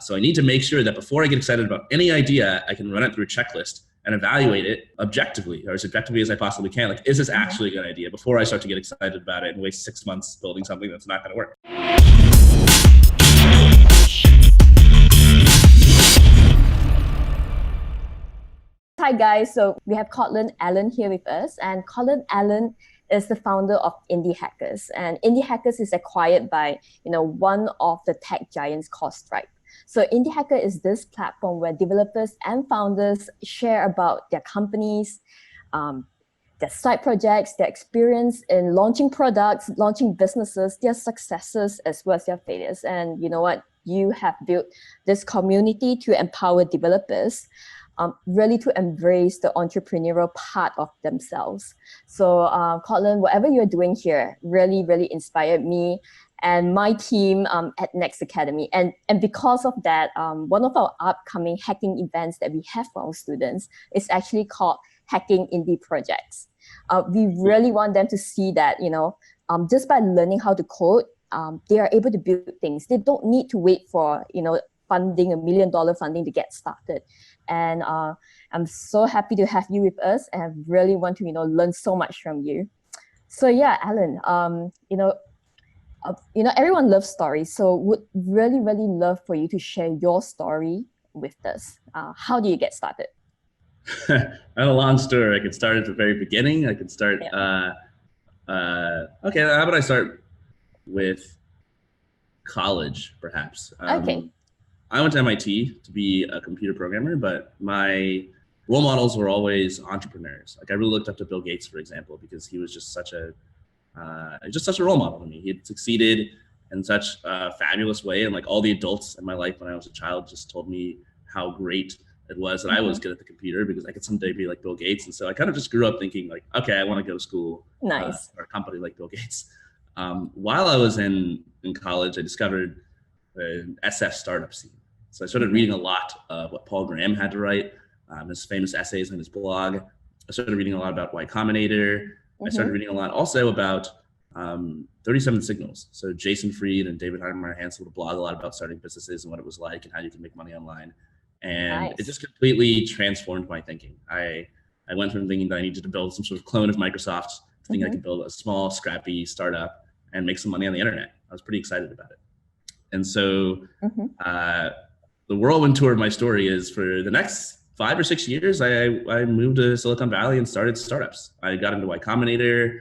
So I need to make sure that before I get excited about any idea, I can run it through a checklist and evaluate it objectively, or as objectively as I possibly can. Like, is this actually a good idea before I start to get excited about it and waste 6 months building something that's not going to work? Hi guys, so we have Courtland Allen here with us, and Courtland Allen is the founder of Indie Hackers, and Indie Hackers is acquired by one of the tech giants called Stripe. So Indie Hacker is this platform where developers and founders share about their companies, their side projects, their experience in launching products, launching businesses, their successes as well as their failures. And you know what? You have built this community to empower developers really to embrace the entrepreneurial part of themselves. So Courtland, whatever you're doing here really, really inspired me and my team at Next Academy. And because of that, one of our upcoming hacking events that we have for our students is actually called Hacking Indie Projects. We really want them to see that, just by learning how to code, they are able to build things. They don't need to wait for, funding, $1 million funding to get started. And I'm so happy to have you with us, and I really want to, learn so much from you. So yeah, Alan, everyone loves stories. So would really, really love for you to share your story with us. How do you get started? I have a long story. I could start at the very beginning. I could start, okay, how about I start with college, perhaps? Okay. I went to MIT to be a computer programmer, but my role models were always entrepreneurs. Like, I really looked up to Bill Gates, for example, because he was just such a role model to me. He had succeeded in such a fabulous way, and like all the adults in my life when I was a child just told me how great it was that I was good at the computer because I could someday be like Bill Gates. And so I kind of just grew up thinking like, okay, I want to go to school or a company like Bill Gates. While I was in college, I discovered the SF startup scene. So I started reading a lot of what Paul Graham had to write, his famous essays on his blog. I started reading a lot about Y Combinator. I started reading a lot also about 37 Signals. So Jason Fried and David Heinemeier Hansel would blog a lot about starting businesses and what it was like and how you can make money online. And it just completely transformed my thinking. I went from thinking that I needed to build some sort of clone of Microsoft to thinking I could build a small, scrappy startup and make some money on the internet. I was pretty excited about it. And so the whirlwind tour of my story is for the next 5 or 6 years, I moved to Silicon Valley and started startups. I got into Y Combinator.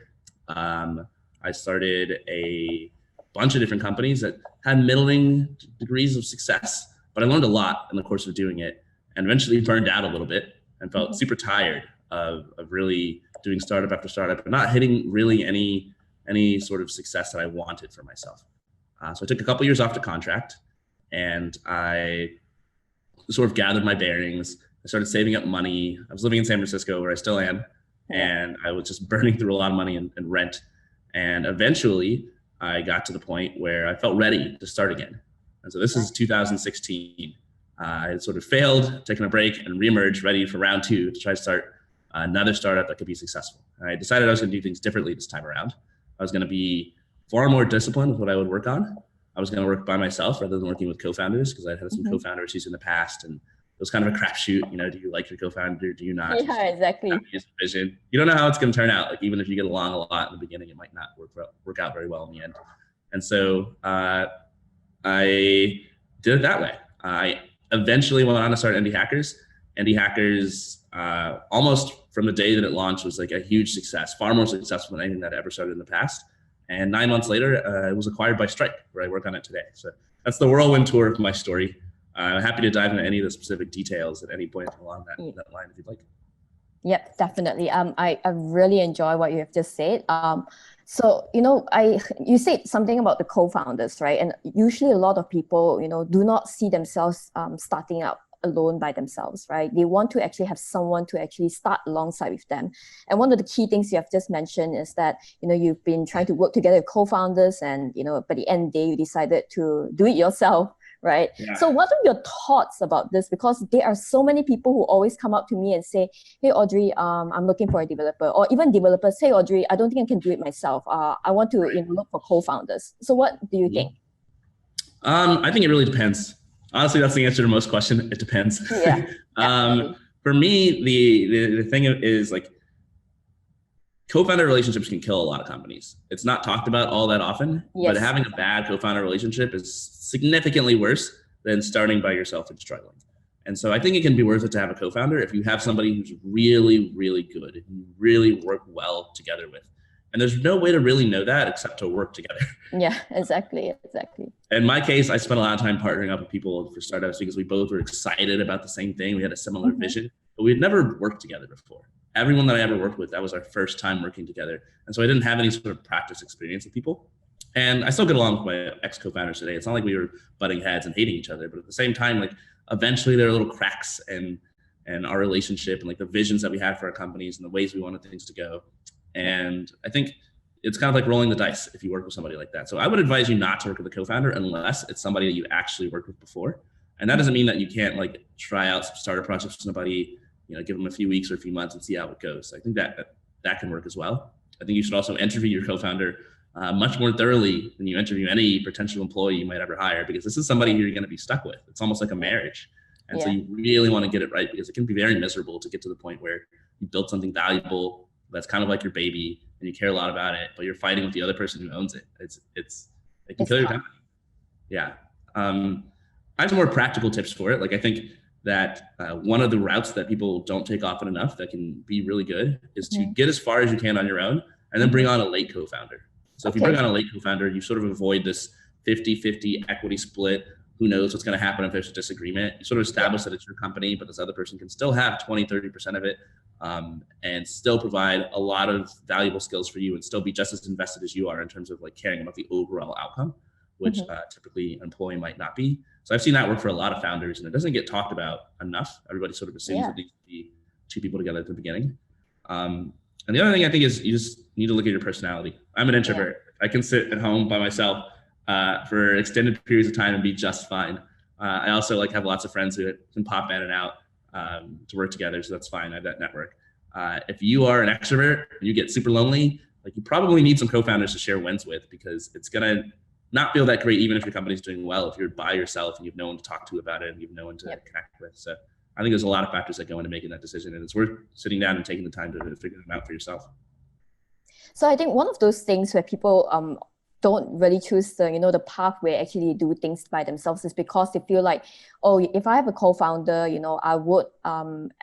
I started a bunch of different companies that had middling degrees of success, but I learned a lot in the course of doing it and eventually burned out a little bit and felt super tired of really doing startup after startup and not hitting really any sort of success that I wanted for myself. So I took a couple years off to contract, and I sort of gathered my bearings. I started saving up money. I was living in San Francisco, where I still am, and I was just burning through a lot of money in rent. And eventually, I got to the point where I felt ready to start again. And so this is 2016. I had sort of failed, taken a break, and reemerged ready for round 2 to try to start another startup that could be successful. And I decided I was going to do things differently this time around. I was going to be far more disciplined with what I would work on. I was going to work by myself rather than working with co-founders, because I'd had some co-founders used in the past, and it was kind of a crapshoot. Do you like your co-founder? Do you not? Yeah, exactly. Vision. You don't know how it's going to turn out. Like, even if you get along a lot in the beginning, it might not work out very well in the end. And so I did it that way. I eventually went on to start Indie Hackers. Indie Hackers, almost from the day that it launched, was like a huge success, far more successful than anything that I ever started in the past. And 9 months later, it was acquired by Stripe, where I work on it today. So that's the whirlwind tour of my story. I'm happy to dive into any of the specific details at any point along that line if you'd like. Yep, definitely. I really enjoy what you have just said. So, you said something about the co-founders, right? And usually a lot of people, do not see themselves starting out alone by themselves, right? They want to actually have someone to actually start alongside with them. And one of the key things you have just mentioned is that, you've been trying to work together with co-founders and, by the end of the day, you decided to do it yourself, right? Yeah. So what are your thoughts about this? Because there are so many people who always come up to me and say, hey, Audrey, I'm looking for a developer. Or even developers, hey, Audrey, I don't think I can do it myself. I want to look for co-founders. So what do you think? I think it really depends Honestly, that's the answer to most questions. It depends. Yeah, definitely. For me, the thing is like co-founder relationships can kill a lot of companies. It's not talked about all that often, but Yes. having a bad co-founder relationship is significantly worse than starting by yourself and struggling. And so I think it can be worth it to have a co-founder if you have somebody who's really, really good and you really work well together with. And there's no way to really know that except to work together. Yeah, exactly. In my case, I spent a lot of time partnering up with people for startups because we both were excited about the same thing. We had a similar vision, but we'd never worked together before. Everyone that I ever worked with, that was our first time working together. And so I didn't have any sort of practice experience with people. And I still get along with my ex-co-founders today. It's not like we were butting heads and hating each other, but at the same time, like eventually there are little cracks in our relationship and like the visions that we had for our companies and the ways we wanted things to go. And I think it's kind of like rolling the dice if you work with somebody like that. So I would advise you not to work with a co-founder unless it's somebody that you actually worked with before. And that doesn't mean that you can't like try out some startup projects with somebody, give them a few weeks or a few months and see how it goes. I think that can work as well. I think you should also interview your co-founder much more thoroughly than you interview any potential employee you might ever hire, because this is somebody you're going to be stuck with. It's almost like a marriage. And so you really want to get it right, because it can be very miserable to get to the point where you built something valuable that's kind of like your baby and you care a lot about it, but you're fighting with the other person who owns it. It can kill your company. Yeah. I have some more practical tips for it. Like I think that one of the routes that people don't take often enough that can be really good is to get as far as you can on your own and then bring on a late co-founder. So if you bring on a late co-founder, you sort of avoid this 50-50 equity split. Who knows what's going to happen if there's a disagreement? You sort of establish that it's your company, but this other person can still have 20-30% of it and still provide a lot of valuable skills for you and still be just as invested as you are in terms of like caring about the overall outcome, which typically an employee might not be. So I've seen that work for a lot of founders, and it doesn't get talked about enough. Everybody sort of assumes it needs to be two people together at the beginning. And the other thing I think is you just need to look at your personality. I'm an introvert. I can sit at home by myself for extended periods of time and be just fine. I also like have lots of friends who can pop in and out to work together, so that's fine. I have that network. If you are an extrovert and you get super lonely, like you probably need some co-founders to share wins with, because it's gonna not feel that great even if your company's doing well if you're by yourself and you have no one to talk to about it and you have no one to connect with. So I think there's a lot of factors that go into making that decision, and it's worth sitting down and taking the time to figure them out for yourself. So I think one of those things where people don't really choose the path where actually do things by themselves is because they feel like, oh, if I have a co-founder, I would,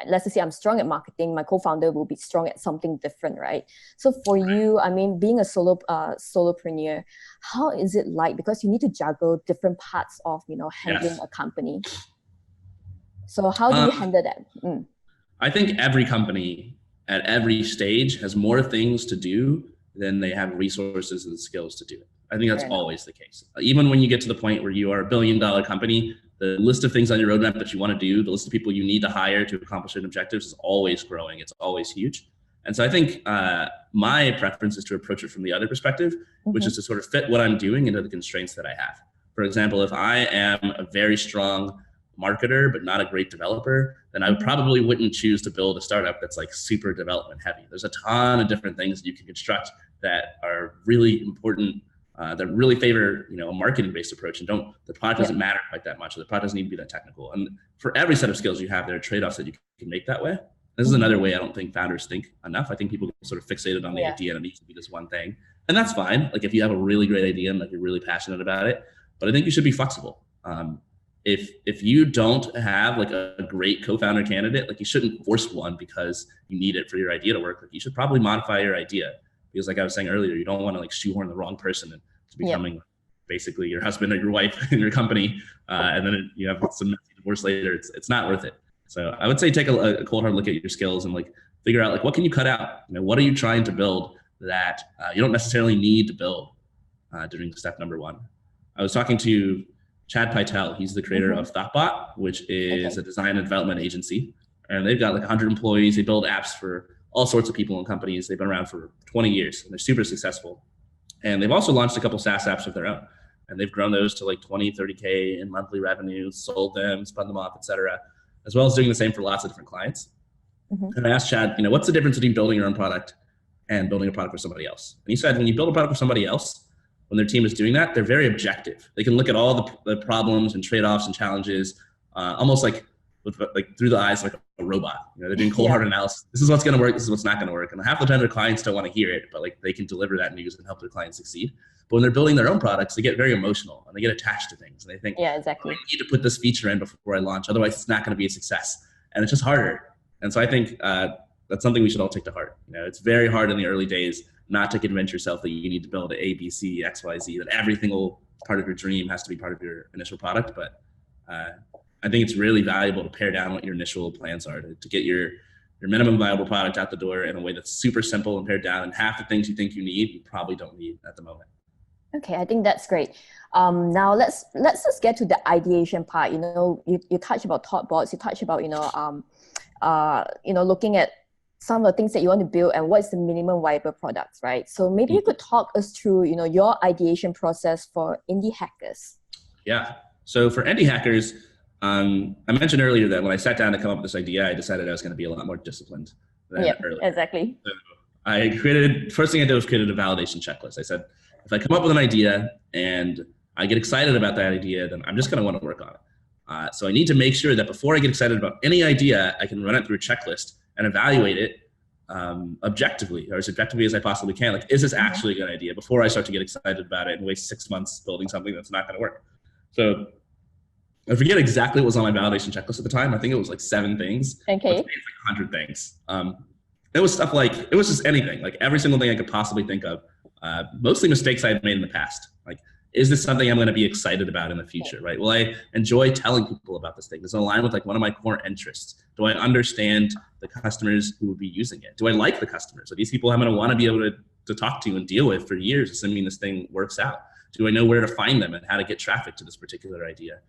let's just say I'm strong at marketing, my co-founder will be strong at something different, right? So for you, I mean, being a solopreneur, how is it like? Because you need to juggle different parts of, handling a company. So how do you handle that? I think every company at every stage has more things to do than they have resources and skills to do it. I think that's always the case. Even when you get to the point where you are $1 billion company, the list of things on your roadmap that you want to do, the list of people you need to hire to accomplish certain objectives is always growing. It's always huge. And so I think my preference is to approach it from the other perspective, which is to sort of fit what I'm doing into the constraints that I have. For example, if I am a very strong marketer, but not a great developer, then I probably wouldn't choose to build a startup that's like super development heavy. There's a ton of different things that you can construct that are really important, that really favor, a marketing-based approach, and the product doesn't matter quite that much, or the product doesn't need to be that technical. And for every set of skills you have, there are trade-offs that you can make that way. This is another way I don't think founders think enough. I think people get sort of fixated on the idea and it needs to be this one thing. And that's fine. Like if you have a really great idea and like you're really passionate about it, but I think you should be flexible. If you don't have like a great co-founder candidate, like you shouldn't force one because you need it for your idea to work. Like you should probably modify your idea, because like I was saying earlier, you don't want to like shoehorn the wrong person into becoming basically your husband or your wife in your company. And then you have some divorce later. It's not worth it. So I would say take a cold hard look at your skills and like figure out like, what can you cut out? What are you trying to build that you don't necessarily need to build during step number one? I was talking to Chad Pytel. He's the creator of Thoughtbot, which is a design and development agency. And they've got like 100 employees. They build apps for all sorts of people and companies. They've been around for 20 years and they're super successful. And they've also launched a couple SaaS apps of their own. And they've grown those to like 20, 30K in monthly revenue, sold them, spun them off, et cetera, as well as doing the same for lots of different clients. And I asked Chad, what's the difference between building your own product and building a product for somebody else? And he said, when you build a product for somebody else, when their team is doing that, they're very objective. They can look at all the problems and trade-offs and challenges, almost like through the eyes like a robot. They're doing cold-hard analysis. This is what's going to work. This is what's not going to work. And half the time their clients don't want to hear it, but like they can deliver that news and help their clients succeed. But when they're building their own products, they get very emotional and they get attached to things. And they think, exactly. I need to put this feature in before I launch. Otherwise, it's not going to be a success. And it's just harder. And so I think that's something we should all take to heart. It's very hard in the early days not to convince yourself that you need to build A, B, C, X, Y, Z, that every single part of your dream has to be part of your initial product. But I think it's really valuable to pare down what your initial plans are to get your minimum viable product out the door in a way that's super simple and pared down. And half the things you think you need, you probably don't need at the moment. Okay, I think that's great. Now let's just get to the ideation part. You touch about thought bots. You touch about looking at some of the things that you want to build and what's the minimum viable products, right? So maybe you could talk us through, your ideation process for indie hackers. Yeah. So for indie hackers, I mentioned earlier that when I sat down to come up with this idea, I decided I was going to be a lot more disciplined than earlier. Exactly. So first thing I did was created a validation checklist. I said, if I come up with an idea and I get excited about that idea, then I'm just going to want to work on it. So I need to make sure that before I get excited about any idea, I can run it through a checklist and evaluate it objectively, or as objectively as I possibly can. Like, is this actually a good idea before I start to get excited about it and waste 6 months building something that's not going to work? So I forget exactly what was on my validation checklist at the time. I think it was like 7 things. Okay. Like 100 things. It was stuff like, it was just anything, like every single thing I could possibly think of. Mostly mistakes I had made in the past. Like, is this something I'm going to be excited about in the future, right? Will I enjoy telling people about this thing? Does it align with like one of my core interests? Do I understand the customers who would be using it? Do I like the customers? Are these people I'm going to want to be able to talk to and deal with for years, assuming this thing works out? Do I know where to find them and how to get traffic to this particular idea?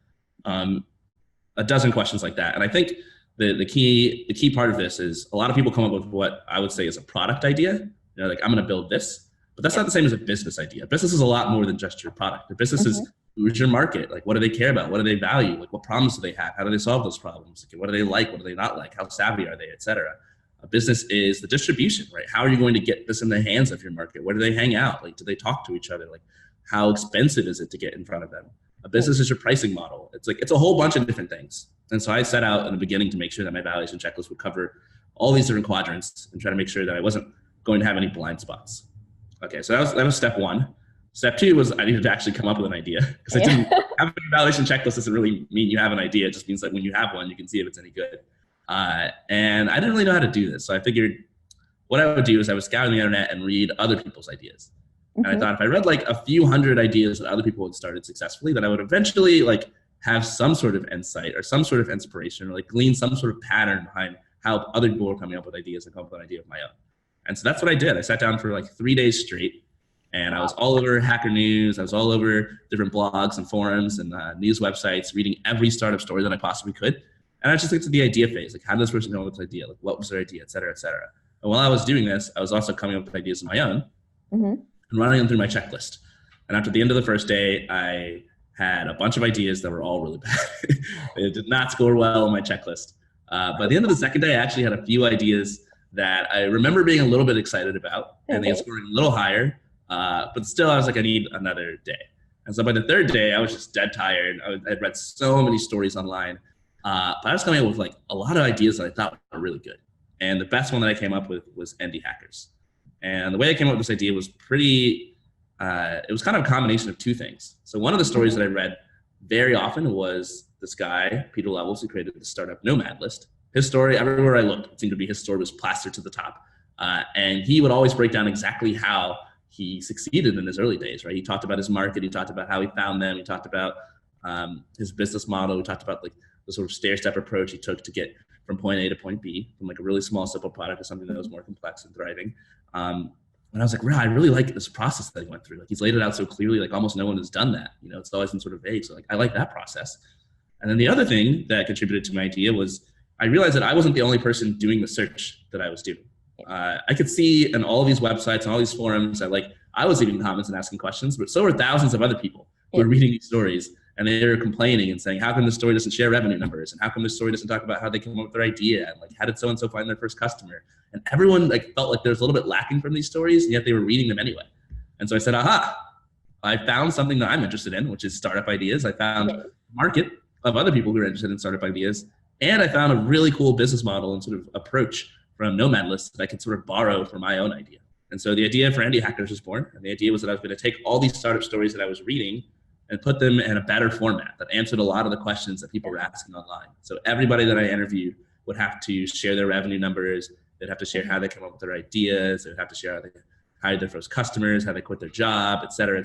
A dozen questions like that. And I think the key part of this is a lot of people come up with what I would say is a product idea. Like, I'm going to build this. But that's not the same as a business idea. Business is a lot more than just your product. The business is, who's your market? Like, what do they care about? What do they value? Like, what problems do they have? How do they solve those problems? Like, what do they like? What do they not like? How savvy are they, et cetera? A business is the distribution, right? How are you going to get this in the hands of your market? Where do they hang out? Like, do they talk to each other? Like, how expensive is it to get in front of them? A business is your pricing model. It's a whole bunch of different things. And so I set out in the beginning to make sure that my validation checklist would cover all these different quadrants and try to make sure that I wasn't going to have any blind spots. Okay, so that was step 1. Step 2 was I needed to actually come up with an idea, because I didn't have a validation checklist doesn't really mean you have an idea. It just means that when you have one, you can see if it's any good. And I didn't really know how to do this. So I figured what I would do is I would scour the internet and read other people's ideas. And I thought if I read like a few hundred ideas that other people had started successfully, that I would eventually like have some sort of insight or some sort of inspiration, or like glean some sort of pattern behind how other people were coming up with ideas and come up with an idea of my own. And so that's what I did. I sat down for like 3 days straight, and I was all over Hacker News. I was all over different blogs and forums and news websites, reading every startup story that I possibly could. And I just looked at the idea phase. Like, how did this person come up with this idea? Like, what was their idea, et cetera, et cetera. And while I was doing this, I was also coming up with ideas of my own and running them through my checklist. And after the end of the first day, I had a bunch of ideas that were all really bad. They did not score well on my checklist. By the end of the second day, I actually had a few ideas that I remember being a little bit excited about, and they scored a little higher, but still I was like, I need another day. And so by the third day, I was just dead tired. I'd read so many stories online, but I was coming up with like a lot of ideas that I thought were really good. And the best one that I came up with was indie hackers. And the way I came up with this idea was it was kind of a combination of 2 things. So one of the stories that I read very often was this guy, Peter Levels, who created the startup Nomad List. His story, everywhere I looked, it seemed to be his story was plastered to the top. And he would always break down exactly how he succeeded in his early days, right? He talked about his market. He talked about how he found them. He talked about his business model. He talked about like the sort of stair-step approach he took to get from point A to point B, from like a really small, simple product to something that was more complex and thriving. And I was like, wow, I really like this process that he went through. Like, he's laid it out so clearly, like almost no one has done that. It's always been sort of vague. So like, I like that process. And then the other thing that contributed to my idea was I realized that I wasn't the only person doing the search that I was doing. I could see in all these websites and all these forums that like I was leaving comments and asking questions, but so were thousands of other people who were reading these stories, and they were complaining and saying, how come this story doesn't share revenue numbers? And how come this story doesn't talk about how they came up with their idea? And like, how did so-and-so find their first customer? And everyone like felt like there was a little bit lacking from these stories, and yet they were reading them anyway. And so I said, aha, I found something that I'm interested in, which is startup ideas. I found a market of other people who are interested in startup ideas. And I found a really cool business model and sort of approach from Nomad List that I could sort of borrow for my own idea. And so the idea for Indie Hackers was born. And the idea was that I was going to take all these startup stories that I was reading and put them in a better format that answered a lot of the questions that people were asking online. So everybody that I interviewed would have to share their revenue numbers. They'd have to share how they come up with their ideas. They'd have to share how they hired their first customers, how they quit their job, et cetera,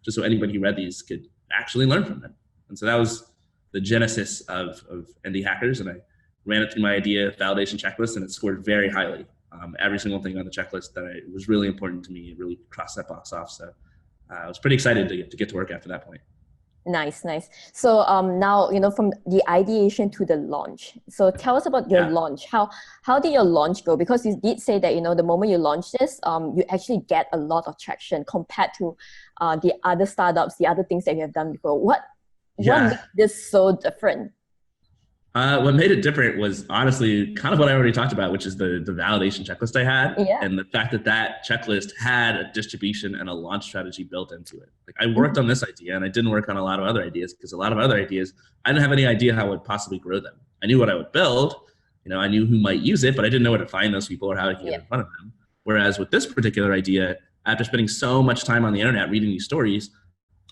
just so anybody who read these could actually learn from them. And so that was the genesis of Indie Hackers. And I ran it through my idea validation checklist, and it scored very highly. Every single thing on the checklist that was really important to me, it really crossed that box off. So I was pretty excited to get to work after that point. Nice. So now, from the ideation to the launch. So tell us about your launch. How did your launch go? Because you did say that, the moment you launch this, you actually get a lot of traction compared to the other startups, the other things that you have done before. What made this so different? What made it different was honestly kind of what I already talked about, which is the validation checklist I had, and the fact that checklist had a distribution and a launch strategy built into it. Like I worked on this idea, and I didn't work on a lot of other ideas because a lot of other ideas, I didn't have any idea how I would possibly grow them. I knew what I would build, I knew who might use it, but I didn't know where to find those people or how to get in front of them. Whereas with this particular idea, after spending so much time on the internet reading these stories,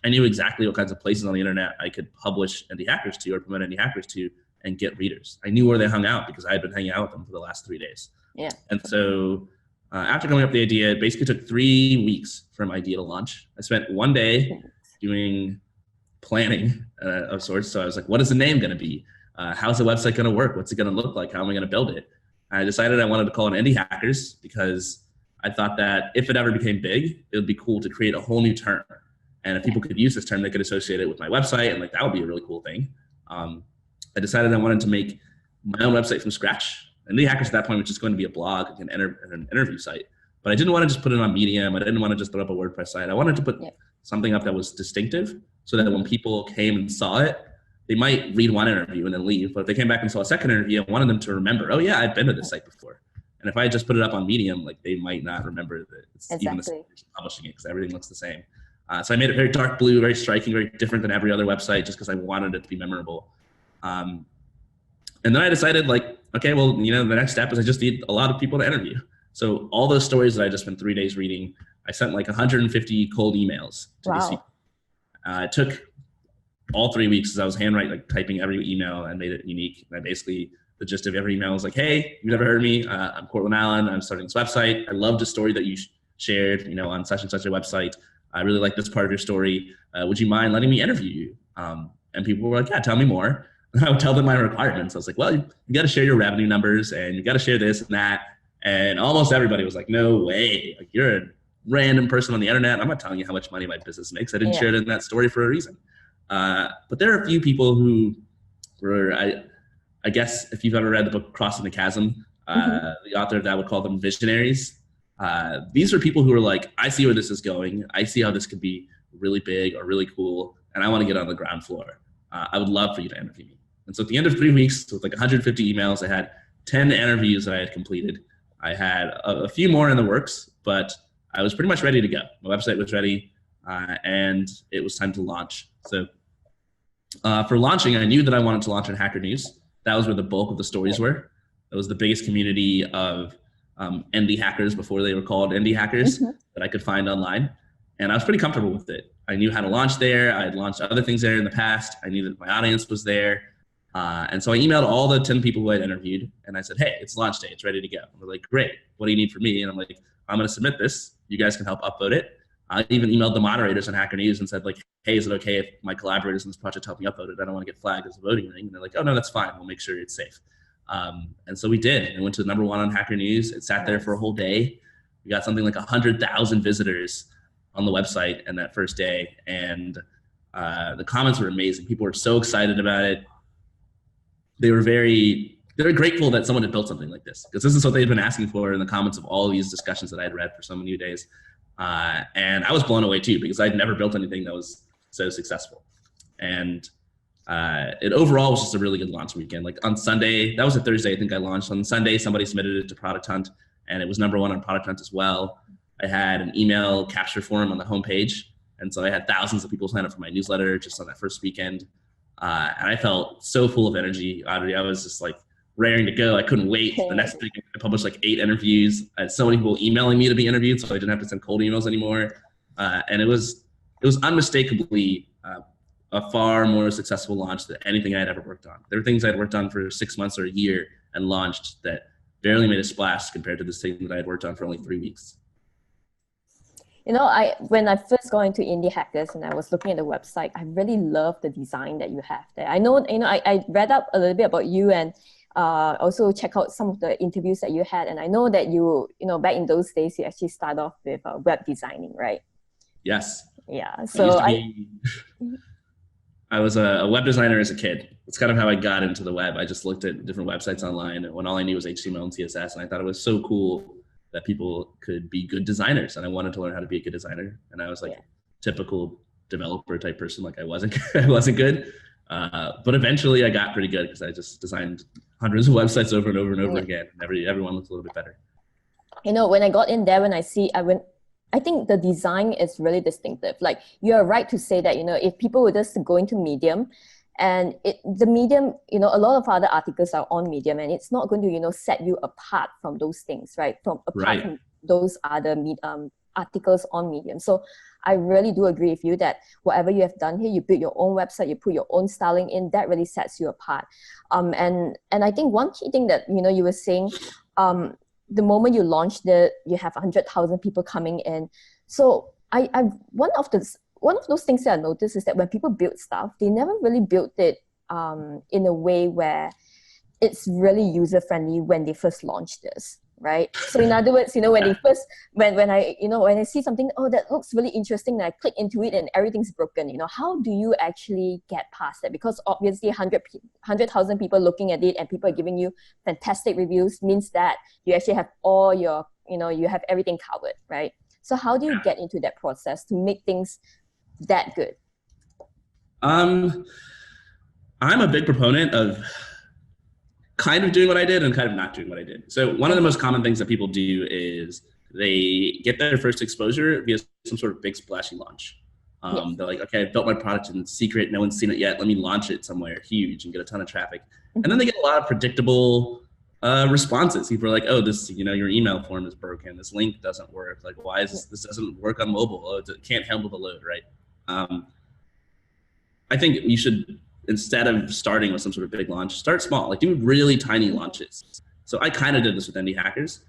I knew exactly what kinds of places on the internet I could publish Indie Hackers to or promote Indie Hackers to and get readers. I knew where they hung out because I had been hanging out with them for the last 3 days. And so after coming up with the idea, it basically took 3 weeks from idea to launch. I spent 1 day doing planning of sorts. So I was like, what is the name going to be? How's the website going to work? What's it going to look like? How am I going to build it? I decided I wanted to call it Indie Hackers because I thought that if it ever became big, it would be cool to create a whole new term. And if people could use this term, they could associate it with my website, and like that would be a really cool thing. I decided I wanted to make my own website from scratch. And Indie Hackers at that point was just going to be a blog and an interview site. But I didn't want to just put it on Medium. I didn't want to just put up a WordPress site. I wanted to put something up that was distinctive so that when people came and saw it, they might read one interview and then leave. But if they came back and saw a second interview, I wanted them to remember, oh yeah, I've been to this site before. And if I just put it up on Medium, like they might not remember that it's even the same person publishing it because everything looks the same. So I made it very dark blue, very striking, very different than every other website just because I wanted it to be memorable. And then I decided okay, well, the next step is I just need a lot of people to interview. So all those stories that I just spent 3 days reading, I sent 150 cold emails to these people. It took all 3 weeks as I was typing every email and made it unique. And the gist of every email was like, hey, you've never heard of me. I'm Courtland Allen. I'm starting this website. I loved a story that you shared, on such and such a website. I really like this part of your story. Would you mind letting me interview you? And people were like, yeah, tell me more. And I would tell them my requirements. I was like, well, you got to share your revenue numbers and you got to share this and that. And almost everybody was like, no way. Like, you're a random person on the internet. I'm not telling you how much money my business makes. I didn't share it in that story for a reason. But there are a few people who were, I guess, if you've ever read the book Crossing the Chasm, the author of that would call them visionaries. These are people who are like, I see where this is going. I see how this could be really big or really cool. And I want to get on the ground floor. I would love for you to interview me. And so at the end of 3 weeks, with 150 emails, I had 10 interviews that I had completed. I had a few more in the works, but I was pretty much ready to go. My website was ready, and it was time to launch. So for launching, I knew that I wanted to launch on Hacker News. That was where the bulk of the stories were. It was the biggest community of indie hackers before they were called indie hackers that I could find online. And I was pretty comfortable with it. I knew how to launch there. I had launched other things there in the past. I knew that my audience was there. And so I emailed all the 10 people who I'd interviewed and I said, hey, it's launch day. It's ready to go. And they're like, great. What do you need from me? And I'm like, I'm going to submit this. You guys can help upload it. I even emailed the moderators on Hacker News and said hey, is it okay if my collaborators in this project help me upload it? I don't want to get flagged as a voting ring. And they're like, oh no, that's fine. We'll make sure it's safe. And so we did. It went to number 1 on Hacker News. It sat there for a whole day. We got something like 100,000 visitors on the website in that first day. And the comments were amazing. People were so excited about it. They were very grateful that someone had built something like this, because this is what they'd been asking for in the comments of all of these discussions that I had read for so many days. And I was blown away too, because I'd never built anything that was so successful. And it overall was just a really good launch weekend. Like on Sunday, that was a Thursday, I think I launched. On Sunday, somebody submitted it to Product Hunt and it was number 1 on Product Hunt as well. I had an email capture form on the homepage, And so I had thousands of people sign up for my newsletter just on that first weekend. And I felt so full of energy, Audrey. I was just like raring to go. I couldn't wait. The next week I published like 8 interviews. I had so many people emailing me to be interviewed, so I didn't have to send cold emails anymore. And it was unmistakably a far more successful launch than anything I had ever worked on. There were things I had worked on for 6 months or a year and launched that barely made a splash compared to this thing that I had worked on for only 3 weeks. You know, when I first got into Indie Hackers and I was looking at the website, I really loved the design that you have there. I know, I read up a little bit about you and also check out some of the interviews that you had. And I know that you back in those days, you actually started off with web designing, right? Yes. Yeah. So I was a web designer as a kid. It's kind of how I got into the web. I just looked at different websites online when all I knew was HTML and CSS. And I thought it was so cool that people could be good designers. And I wanted to learn how to be a good designer. And I was like typical developer type person. Like I wasn't good. But eventually I got pretty good because I just designed hundreds of websites over and over and over again. And everyone looked a little bit better. You know, when I got in there, I think the design is really distinctive. Like you're right to say that, if people were just to go into Medium and the Medium, a lot of other articles are on Medium and it's not going to, set you apart from those things, right? From those other articles on Medium. So I really do agree with you that whatever you have done here, you build your own website, you put your own styling in, that really sets you apart. And I think one key thing that, you were saying, the moment you launched it, you have 100,000 people coming in. So one of those things that I noticed is that when people build stuff, they never really built it in a way where it's really user-friendly when they first launched this, right? So in other words, when I see something, that looks really interesting, and I click into it and everything's broken, how do you actually get past that? Because obviously 100,000 people looking at it and people are giving you fantastic reviews means that you actually have all your, you have everything covered, right? So how do you get into that process to make things that good? I'm a big proponent of kind of doing what I did and kind of not doing what I did. So one of the most common things that people do is they get their first exposure via some sort of big splashy launch. They're like, okay, I built my product in secret. No one's seen it yet. Let me launch it somewhere huge and get a ton of traffic. And then they get a lot of predictable responses. People are like, oh, this, your email form is broken. This link doesn't work. Like, why is this doesn't work on mobile? Oh, it can't handle the load, right? I think you should, instead of starting with some sort of big launch, start small, like do really tiny launches. So I kind of did this with Indie Hackers.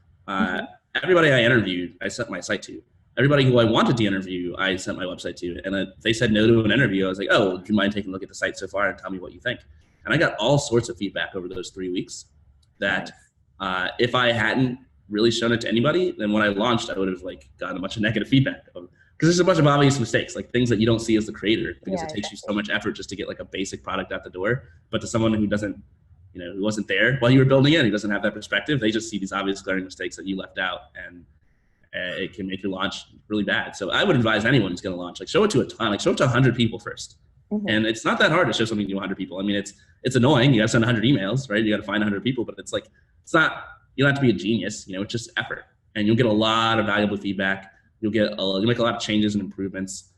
Everybody I interviewed, I sent my site to. Everybody who I wanted to interview, I sent my website to. And if they said no to an interview, I was like, oh, do you mind taking a look at the site so far and tell me what you think? And I got all sorts of feedback over those 3 weeks that if I hadn't really shown it to anybody, then when I launched, I would have gotten a bunch of negative feedback. Because there's a bunch of obvious mistakes, like things that you don't see as the creator, because it takes you so much effort just to get a basic product out the door. But to someone who doesn't, who wasn't there while you were building it, who doesn't have that perspective, they just see these obvious glaring mistakes that you left out, and it can make your launch really bad. So I would advise anyone who's going to launch, show it to a ton, show it to 100 people first. And it's not that hard to show something to 100 people. I mean, it's annoying. You got to send 100 emails, right? You got to find 100 people, but it's not, you don't have to be a genius, it's just effort, and you'll get a lot of valuable feedback. You'll make a lot of changes and improvements.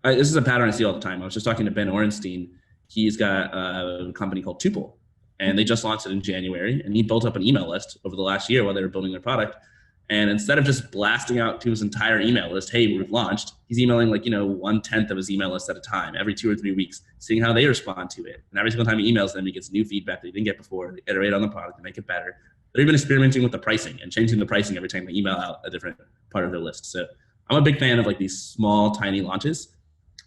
This is a pattern I see all the time. I was just talking to Ben Orenstein. He's got a company called Tuple, and they just launched it in January. And he built up an email list over the last year while they were building their product. And instead of just blasting out to his entire email list, hey, we've launched, he's emailing 1/10 of his email list at a time, every 2 or 3 weeks, seeing how they respond to it. And every single time he emails them, he gets new feedback that he didn't get before. They iterate on the product to make it better. They're even experimenting with the pricing and changing the pricing every time they email out a different part of their list. So I'm a big fan of these small, tiny launches.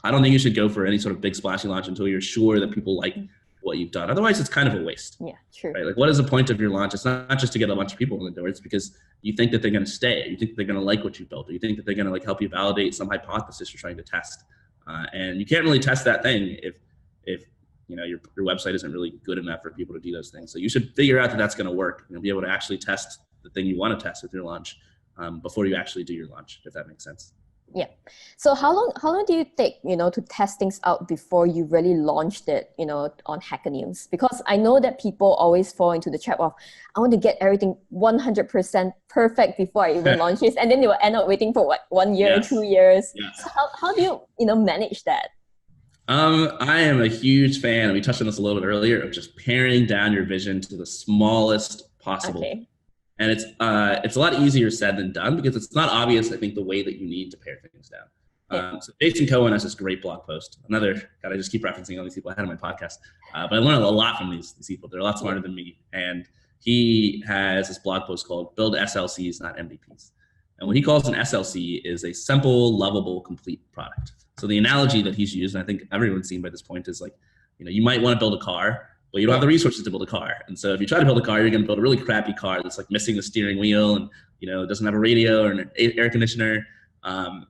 I don't think you should go for any sort of big splashy launch until you're sure that people like what you've done. Otherwise, it's kind of a waste. Yeah, true. Right? What is the point of your launch? It's not just to get a bunch of people in the door. It's because you think that they're going to stay. You think they're going to like what you built. Or you think that they're going to help you validate some hypothesis you're trying to test. And you can't really test that thing if your website isn't really good enough for people to do those things. So you should figure out that that's going to work. Be able to actually test the thing you want to test with your launch before you actually do your launch, if that makes sense. Yeah. So how long do you take, to test things out before you really launched it, on Hacker News? Because I know that people always fall into the trap of, I want to get everything 100% perfect before I even launch this. And then they will end up waiting for what, 1 year, Yes. 2 years. Yes. So how do you, manage that? I am a huge fan, and we touched on this a little bit earlier, of just paring down your vision to the smallest possible. Okay. And it's a lot easier said than done, because it's not obvious, I think, the way that you need to pare things down. So Jason Cohen has this great blog post. God, I just keep referencing all these people I had on my podcast. But I learned a lot from these people. They're a lot smarter than me. And he has this blog post called Build SLCs, Not MVPs. And what he calls an SLC is a simple, lovable, complete product. So the analogy that he's used, and I think everyone's seen by this point, is like, you might want to build a car, but you don't have the resources to build a car. And so if you try to build a car, you're going to build a really crappy car that's like missing the steering wheel, and it doesn't have a radio or an air conditioner.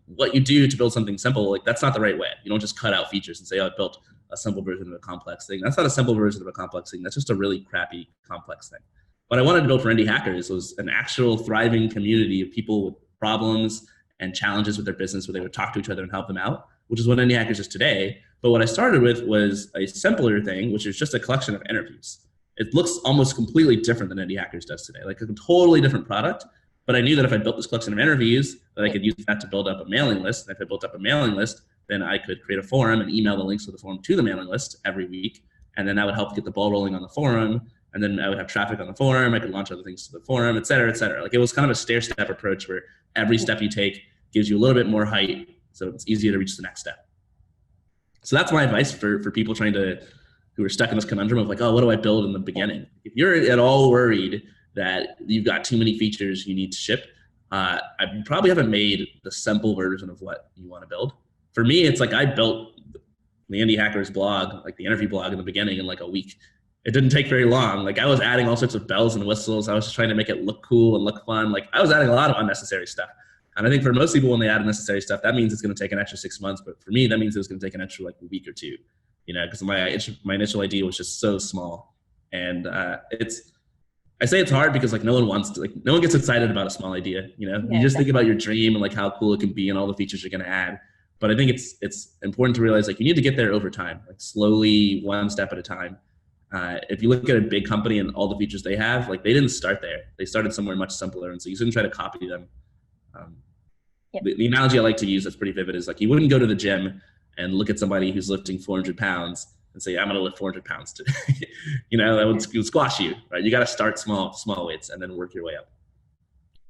What you do to build something simple, like, that's not the right way. You don't just cut out features and say, oh, I built a simple version of a complex thing. That's not a simple version of a complex thing. That's just a really crappy complex thing. What I wanted to build for indie hackers was an actual thriving community of people with problems and challenges with their business, where they would talk to each other and help them out, which is what Indie Hackers is today. But what I started with was a simpler thing, which is just a collection of interviews. It looks almost completely different than Indie Hackers does today, like a totally different product. But I knew that if I built this collection of interviews, that I could use that to build up a mailing list. And if I built up a mailing list, then I could create a forum and email the links to the forum to the mailing list every week. And then that would help get the ball rolling on the forum. And then I would have traffic on the forum. I could launch other things to the forum, et cetera, et cetera. Like, it was kind of a stair-step approach where every step you take gives you a little bit more height, so it's easier to reach the next step. So that's my advice for people who are stuck in this conundrum of like, oh, what do I build in the beginning? If you're at all worried that you've got too many features you need to ship, I probably haven't made the simple version of what you want to build. For me, it's like I built the Indie Hackers blog, like the interview blog, in the beginning in like a week. It didn't take very long. Like, I was adding all sorts of bells and whistles. I was just trying to make it look cool and look fun. Like, I was adding a lot of unnecessary stuff. And I think for most people, when they add unnecessary stuff, that means it's going to take an extra 6 months. But for me, that means it was going to take an extra like a week or two, because my initial idea was just so small. And I say it's hard because like no one gets excited about a small idea. You just think about your dream and like how cool it can be and all the features you're going to add. But I think it's important to realize, like, you need to get there over time, like slowly, one step at a time. If you look at a big company and all the features they have, like, they didn't start there. They started somewhere much simpler. And so you shouldn't try to copy them. The analogy I like to use that's pretty vivid is like, you wouldn't go to the gym and look at somebody who's lifting 400 pounds and say, I'm going to lift 400 pounds today. That would squash you, right? You got to start small weights and then work your way up.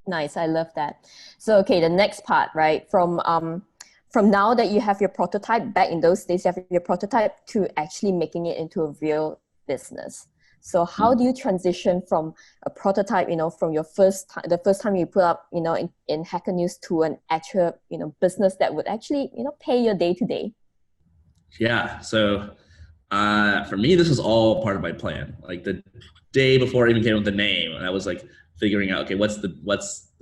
Nice. I love that. So, okay, the next part, right? From now that you have your prototype, back in those days, you have your prototype, to actually making it into a real business. So how do you transition from a prototype, from the first time you put up, in Hacker News, to an actual, business that would actually, pay your day to day? Yeah. So for me, this was all part of my plan. Like, the day before I even came up with the name, and I was like figuring out, okay, what's the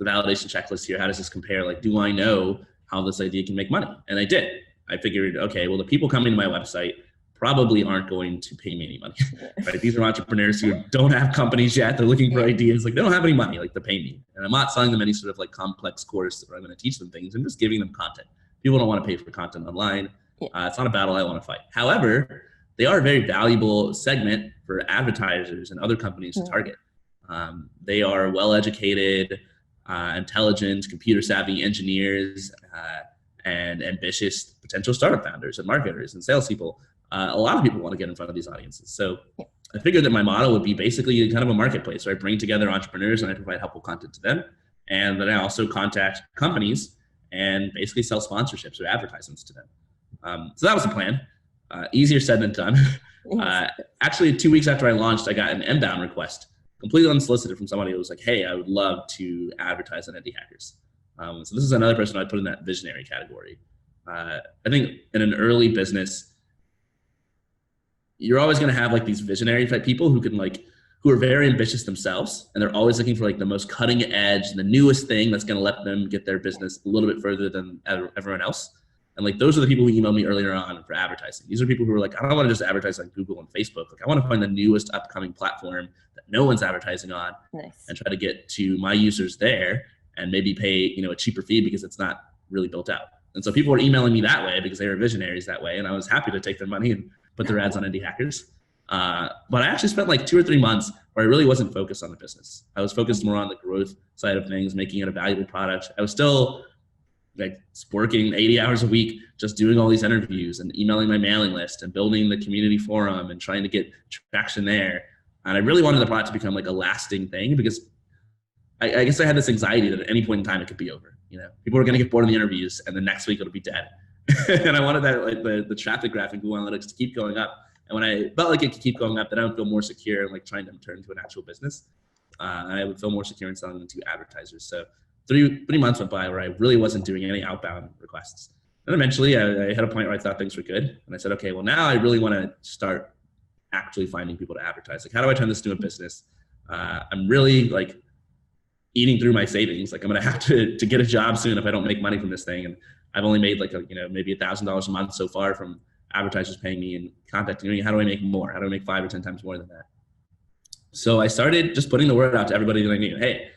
validation checklist here? How does this compare? Like, do I know how this idea can make money? And I did. I figured, okay, well, the people coming to my website probably aren't going to pay me any money, right? These are entrepreneurs who don't have companies yet. They're looking for ideas. Like, they don't have any money, like, to pay me. And I'm not selling them any sort of like complex course where I'm going to teach them things. I'm just giving them content. People don't want to pay for content online. It's not a battle I want to fight. However, they are a very valuable segment for advertisers and other companies to target. They are well-educated, intelligent, computer-savvy engineers, and ambitious potential startup founders and marketers and salespeople. A lot of people want to get in front of these audiences. So I figured that my model would be basically kind of a marketplace where I bring together entrepreneurs and I provide helpful content to them. And then I also contact companies and basically sell sponsorships or advertisements to them. So that was the plan. Easier said than done. Actually, 2 weeks after I launched, I got an inbound request, completely unsolicited, from somebody who was like, hey, I would love to advertise on Indie Hackers. So this is another person I'd put in that visionary category. I think in an early business, you're always going to have like these visionary type people who are very ambitious themselves, and they're always looking for like the most cutting edge and the newest thing that's going to let them get their business a little bit further than everyone else. And like, those are the people who emailed me earlier on for advertising. These are people who are like, I don't want to just advertise on Google and Facebook. Like, I want to find the newest upcoming platform that no one's advertising on, and try to get to my users there and maybe pay, a cheaper fee because it's not really built out. And so people were emailing me that way because they were visionaries that way. And I was happy to take their money and put their ads on Indie Hackers. But I actually spent like 2 or 3 months where I really wasn't focused on the business. I was focused more on the growth side of things, making it a valuable product. I was still like working 80 hours a week, just doing all these interviews and emailing my mailing list and building the community forum and trying to get traction there. And I really wanted the product to become like a lasting thing because I guess I had this anxiety that at any point in time it could be over. You know, people are going to get bored of the interviews and the next week it'll be dead. And I wanted that, like the traffic graph in Google Analytics to keep going up. And when I felt like it could keep going up, then I would feel more secure in like trying to turn to an actual business. And I would feel more secure in selling them to advertisers. So 3 months went by where I really wasn't doing any outbound requests. And eventually I had a point where I thought things were good. And I said, okay, well now I really want to start actually finding people to advertise. Like, how do I turn this into a business? I'm really like eating through my savings. Like I'm going to have to get a job soon if I don't make money from this thing. And I've only made like, maybe $1,000 a month so far from advertisers paying me and contacting me. How do I make more? How do I make 5 or 10 times more than that? So I started just putting the word out to everybody that I knew. Hey,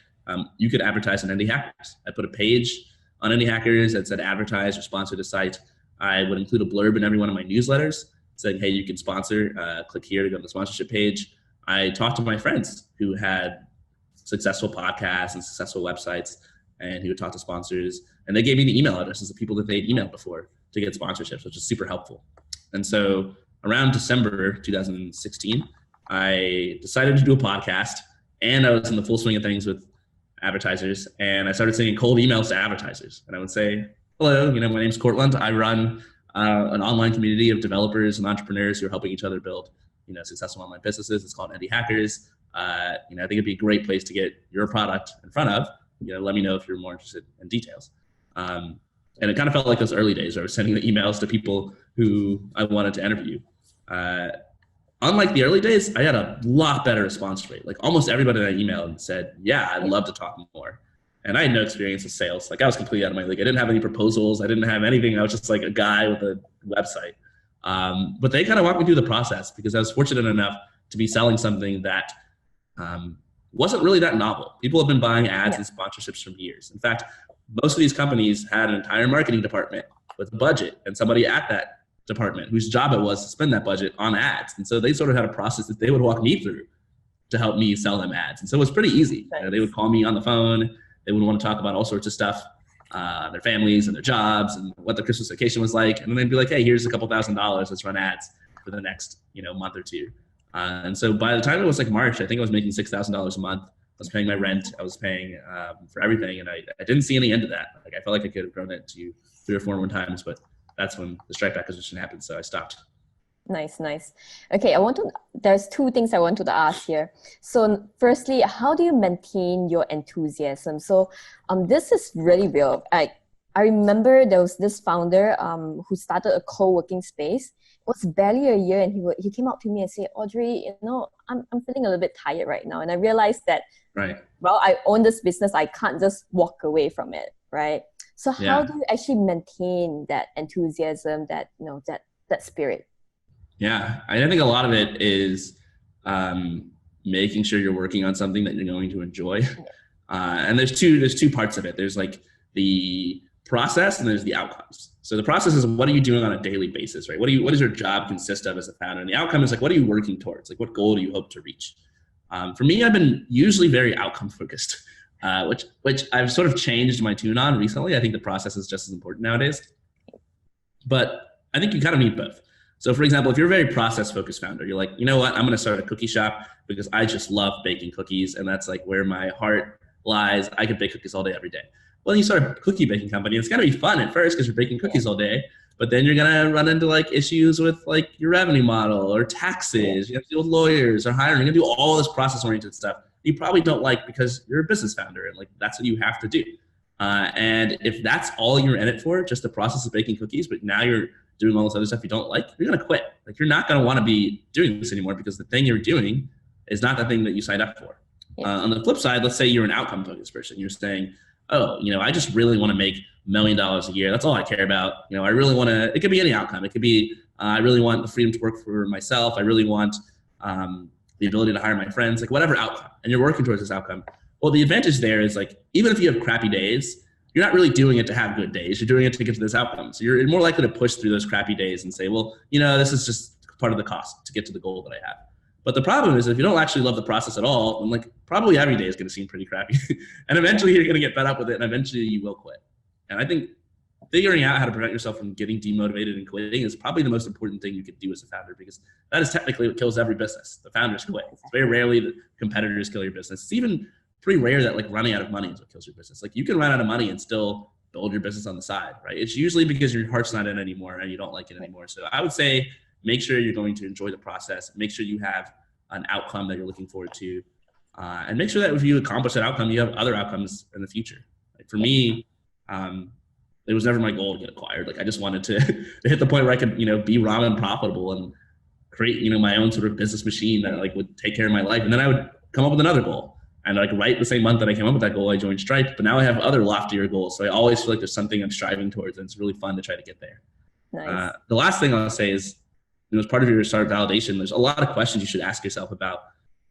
you could advertise on Indie Hackers. I put a page on Indie Hackers that said advertise or sponsor the site. I would include a blurb in every one of my newsletters saying, hey, you can sponsor, click here to go to the sponsorship page. I talked to my friends who had successful podcasts and successful websites and who would talk to sponsors. And they gave me the email addresses of people that they'd emailed before to get sponsorships, which is super helpful. And so around December 2016, I decided to do a podcast and I was in the full swing of things with advertisers. And I started sending cold emails to advertisers. And I would say, hello, my name's Courtland. I run an online community of developers and entrepreneurs who are helping each other build, successful online businesses. It's called Indie Hackers. I think it'd be a great place to get your product in front of. Let me know if you're more interested in details. And it kind of felt like those early days where I was sending the emails to people who I wanted to interview. Unlike the early days, I had a lot better response rate. Like almost everybody that I emailed said, yeah, I'd love to talk more. And I had no experience with sales. Like I was completely out of my league. I didn't have any proposals. I didn't have anything. I was just like a guy with a website. But they kind of walked me through the process because I was fortunate enough to be selling something that wasn't really that novel. People have been buying ads and sponsorships for years. In fact, most of these companies had an entire marketing department with a budget and somebody at that department whose job it was to spend that budget on ads. And so they sort of had a process that they would walk me through to help me sell them ads. And so it was pretty easy. They would call me on the phone. They would want to talk about all sorts of stuff, their families and their jobs and what their Christmas vacation was like. And then they'd be like, hey, here's a couple $1,000. Let's run ads for the next, month or two. And so by the time it was like March, I think I was making $6,000 a month. I was paying my rent. I was paying for everything. And I didn't see any end to that. Like I felt like I could have grown it to 3 or 4 more times, but that's when the Stripe acquisition happened. So I stopped. Nice. Okay, there's 2 things I wanted to ask here. So firstly, how do you maintain your enthusiasm? So this is really real. I remember there was this founder who started a co-working space. It was barely a year and he came up to me and said, Audrey, I'm feeling a little bit tired right now. And I realized that, well, I own this business. I can't just walk away from it, right? So how do you actually maintain that enthusiasm, that spirit? Yeah, I think a lot of it is making sure you're working on something that you're going to enjoy. And there's two parts of it. There's like the process and there's the outcomes. So the process is what are you doing on a daily basis, right? What does your job consist of as a founder? And the outcome is like, what are you working towards? Like what goal do you hope to reach? For me, I've been usually very outcome focused. Which I've sort of changed my tune on recently. I think the process is just as important nowadays. But I think you kind of need both. So for example, if you're a very process focused founder, you're like, you know what, I'm going to start a cookie shop because I just love baking cookies. And that's like where my heart lies. I could bake cookies all day, every day. Well, you start a cookie baking company. It's going to be fun at first because you're baking cookies all day. But then you're going to run into like issues with like your revenue model or taxes. You have to deal with lawyers or hiring. You're going to do all this process oriented stuff you probably don't like because you're a business founder and like that's what you have to do. And if that's all you're in it for, just the process of baking cookies, but now you're doing all this other stuff you don't like, you're going to quit. Like you're not going to want to be doing this anymore because the thing you're doing is not the thing that you signed up for. On the flip side, let's say you're an outcome focused person. You're saying, oh, I just really want to make $1 million a year. That's all I care about. I really want to, it could be any outcome. It could be, I really want the freedom to work for myself. I really want, the ability to hire my friends, like whatever outcome, and you're working towards this outcome. Well, the advantage there is like, even if you have crappy days, you're not really doing it to have good days. You're doing it to get to this outcome. So you're more likely to push through those crappy days and say, well, this is just part of the cost to get to the goal that I have. But the problem is if you don't actually love the process at all, then like probably every day is going to seem pretty crappy. And eventually you're going to get fed up with it, and eventually you will quit. And I think figuring out how to prevent yourself from getting demotivated and quitting is probably the most important thing you could do as a founder, because that is technically what kills every business. The founders quit. It's very rarely that competitors kill your business. It's even pretty rare that like running out of money is what kills your business. Like you can run out of money and still build your business on the side, right? It's usually because your heart's not in it anymore and you don't like it anymore. So I would say make sure you're going to enjoy the process. Make sure you have an outcome that you're looking forward to, and make sure that if you accomplish that outcome, you have other outcomes in the future. Like for me, it was never my goal to get acquired. Like I just wanted to hit the point where I could, be ramen profitable and create, my own sort of business machine that like would take care of my life. And then I would come up with another goal. And like right the same month that I came up with that goal, I joined Stripe. But now I have other loftier goals. So I always feel like there's something I'm striving towards, and it's really fun to try to get there. Nice. The last thing I'll say is, as part of your start validation, there's a lot of questions you should ask yourself about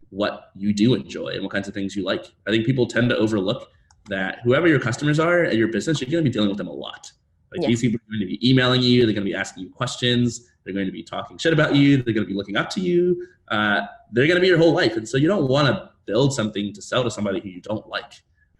what you do enjoy and what kinds of things you like. I think people tend to overlook that whoever your customers are at your business, you're going to be dealing with them a lot. Like these people are going to be emailing you. They're going to be asking you questions. They're going to be talking shit about you. They're going to be looking up to you. They're going to be your whole life. And so you don't want to build something to sell to somebody who you don't like.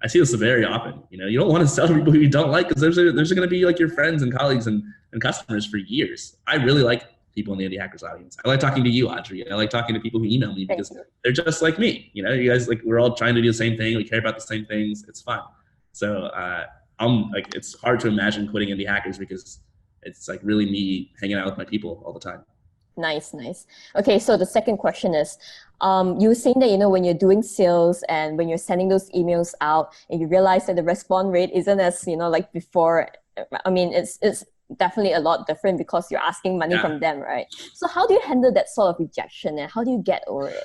I see this very often. You don't want to sell to people who you don't like, because there's going to be like your friends and colleagues and customers for years. I really like people in the Indie Hackers audience. I like talking to you, Audrey. I like talking to people who email me because they're just like me. You guys, like, we're all trying to do the same thing. We care about the same things. It's fun. So I'm like, it's hard to imagine quitting Indie Hackers because it's like really me hanging out with my people all the time. Nice. Okay, so the second question is, you were saying that, when you're doing sales and when you're sending those emails out and you realize that the response rate isn't as, like before. I mean, it's definitely a lot different because you're asking money from them, right? So how do you handle that sort of rejection, and how do you get over it?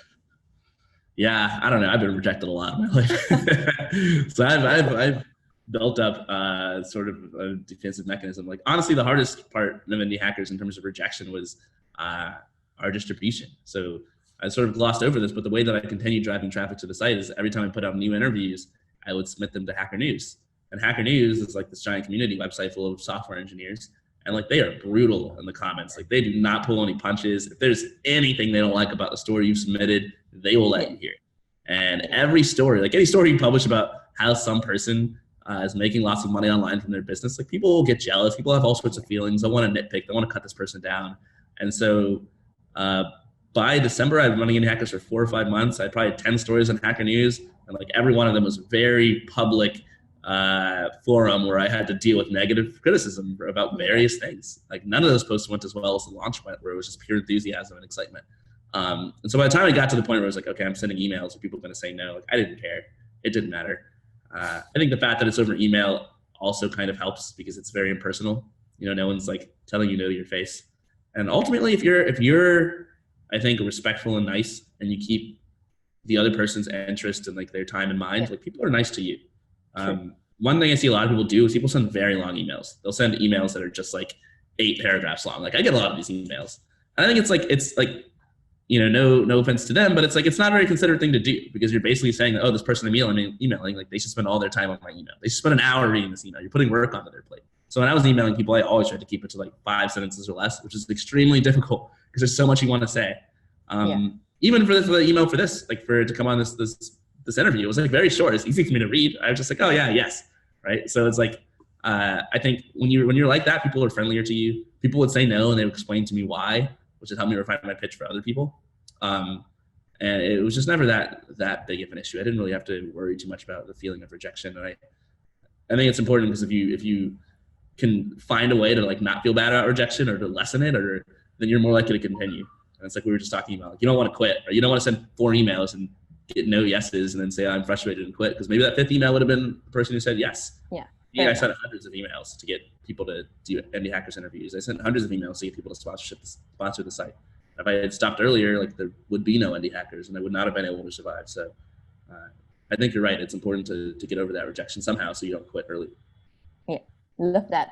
Yeah, I don't know. I've been rejected a lot in my life. So I've built up sort of a defensive mechanism. Like honestly, the hardest part of Indie Hackers in terms of rejection was our distribution. So I sort of glossed over this, but the way that I continue driving traffic to the site is every time I put out new interviews, I would submit them to Hacker News. And Hacker News is like this giant community website full of software engineers. And like, they are brutal in the comments. Like, they do not pull any punches. If there's anything they don't like about the story you've submitted, they will let you hear it. And every story, like any story you publish about how some person is making lots of money online from their business, like people will get jealous. People have all sorts of feelings. They want to nitpick. They want to cut this person down. And so by December, I've been running Indie Hackers for 4 or 5 months. I probably had 10 stories on Hacker News. And like every one of them was very public forum where I had to deal with negative criticism about various things. Like none of those posts went as well as the launch went, where it was just pure enthusiasm and excitement. And so by the time I got to the point where I was like, okay, I'm sending emails, are people going to say no? Like, I didn't care. It didn't matter. I think the fact that it's over email also kind of helps because it's very impersonal. No one's like telling you no to your face. And ultimately, if you're, I think, respectful and nice, and you keep the other person's interest and like their time in mind, like people are nice to you. One thing I see a lot of people do is people send very long emails. They'll send emails that are just like 8 paragraphs long. Like I get a lot of these emails. And I think it's like, no offense to them, but it's like, it's not a very considerate thing to do, because you're basically saying that, oh, this person I'm emailing, like they should spend all their time on my email. They should spend an hour reading this email. You're putting work onto their plate. So when I was emailing people, I always tried to keep it to like 5 sentences or less, which is extremely difficult because there's so much you want to say. Even for the email for this, like for it to come on this interview, it was like very short. It's easy for me to read. I was just like, oh yeah, yes. Right. So it's like, I think when you're like that, people are friendlier to you. People would say no and they would explain to me why, which would help me refine my pitch for other people. And it was just never that big of an issue. I didn't really have to worry too much about the feeling of rejection. And I think it's important because if you can find a way to like not feel bad about rejection or to lessen it, then you're more likely to continue. And it's like we were just talking about, like, you don't want to quit, or you don't want to send 4 emails and get no yeses and then say, I'm frustrated and quit. Because maybe that 5th email would have been the person who said yes. Yeah. I sent hundreds of emails to get people to do Indie Hackers interviews. I sent hundreds of emails to get people to sponsor the site. If I had stopped earlier, like there would be no Indie Hackers and I would not have been able to survive. So I think you're right. It's important to get over that rejection somehow so you don't quit early. Yeah, love that.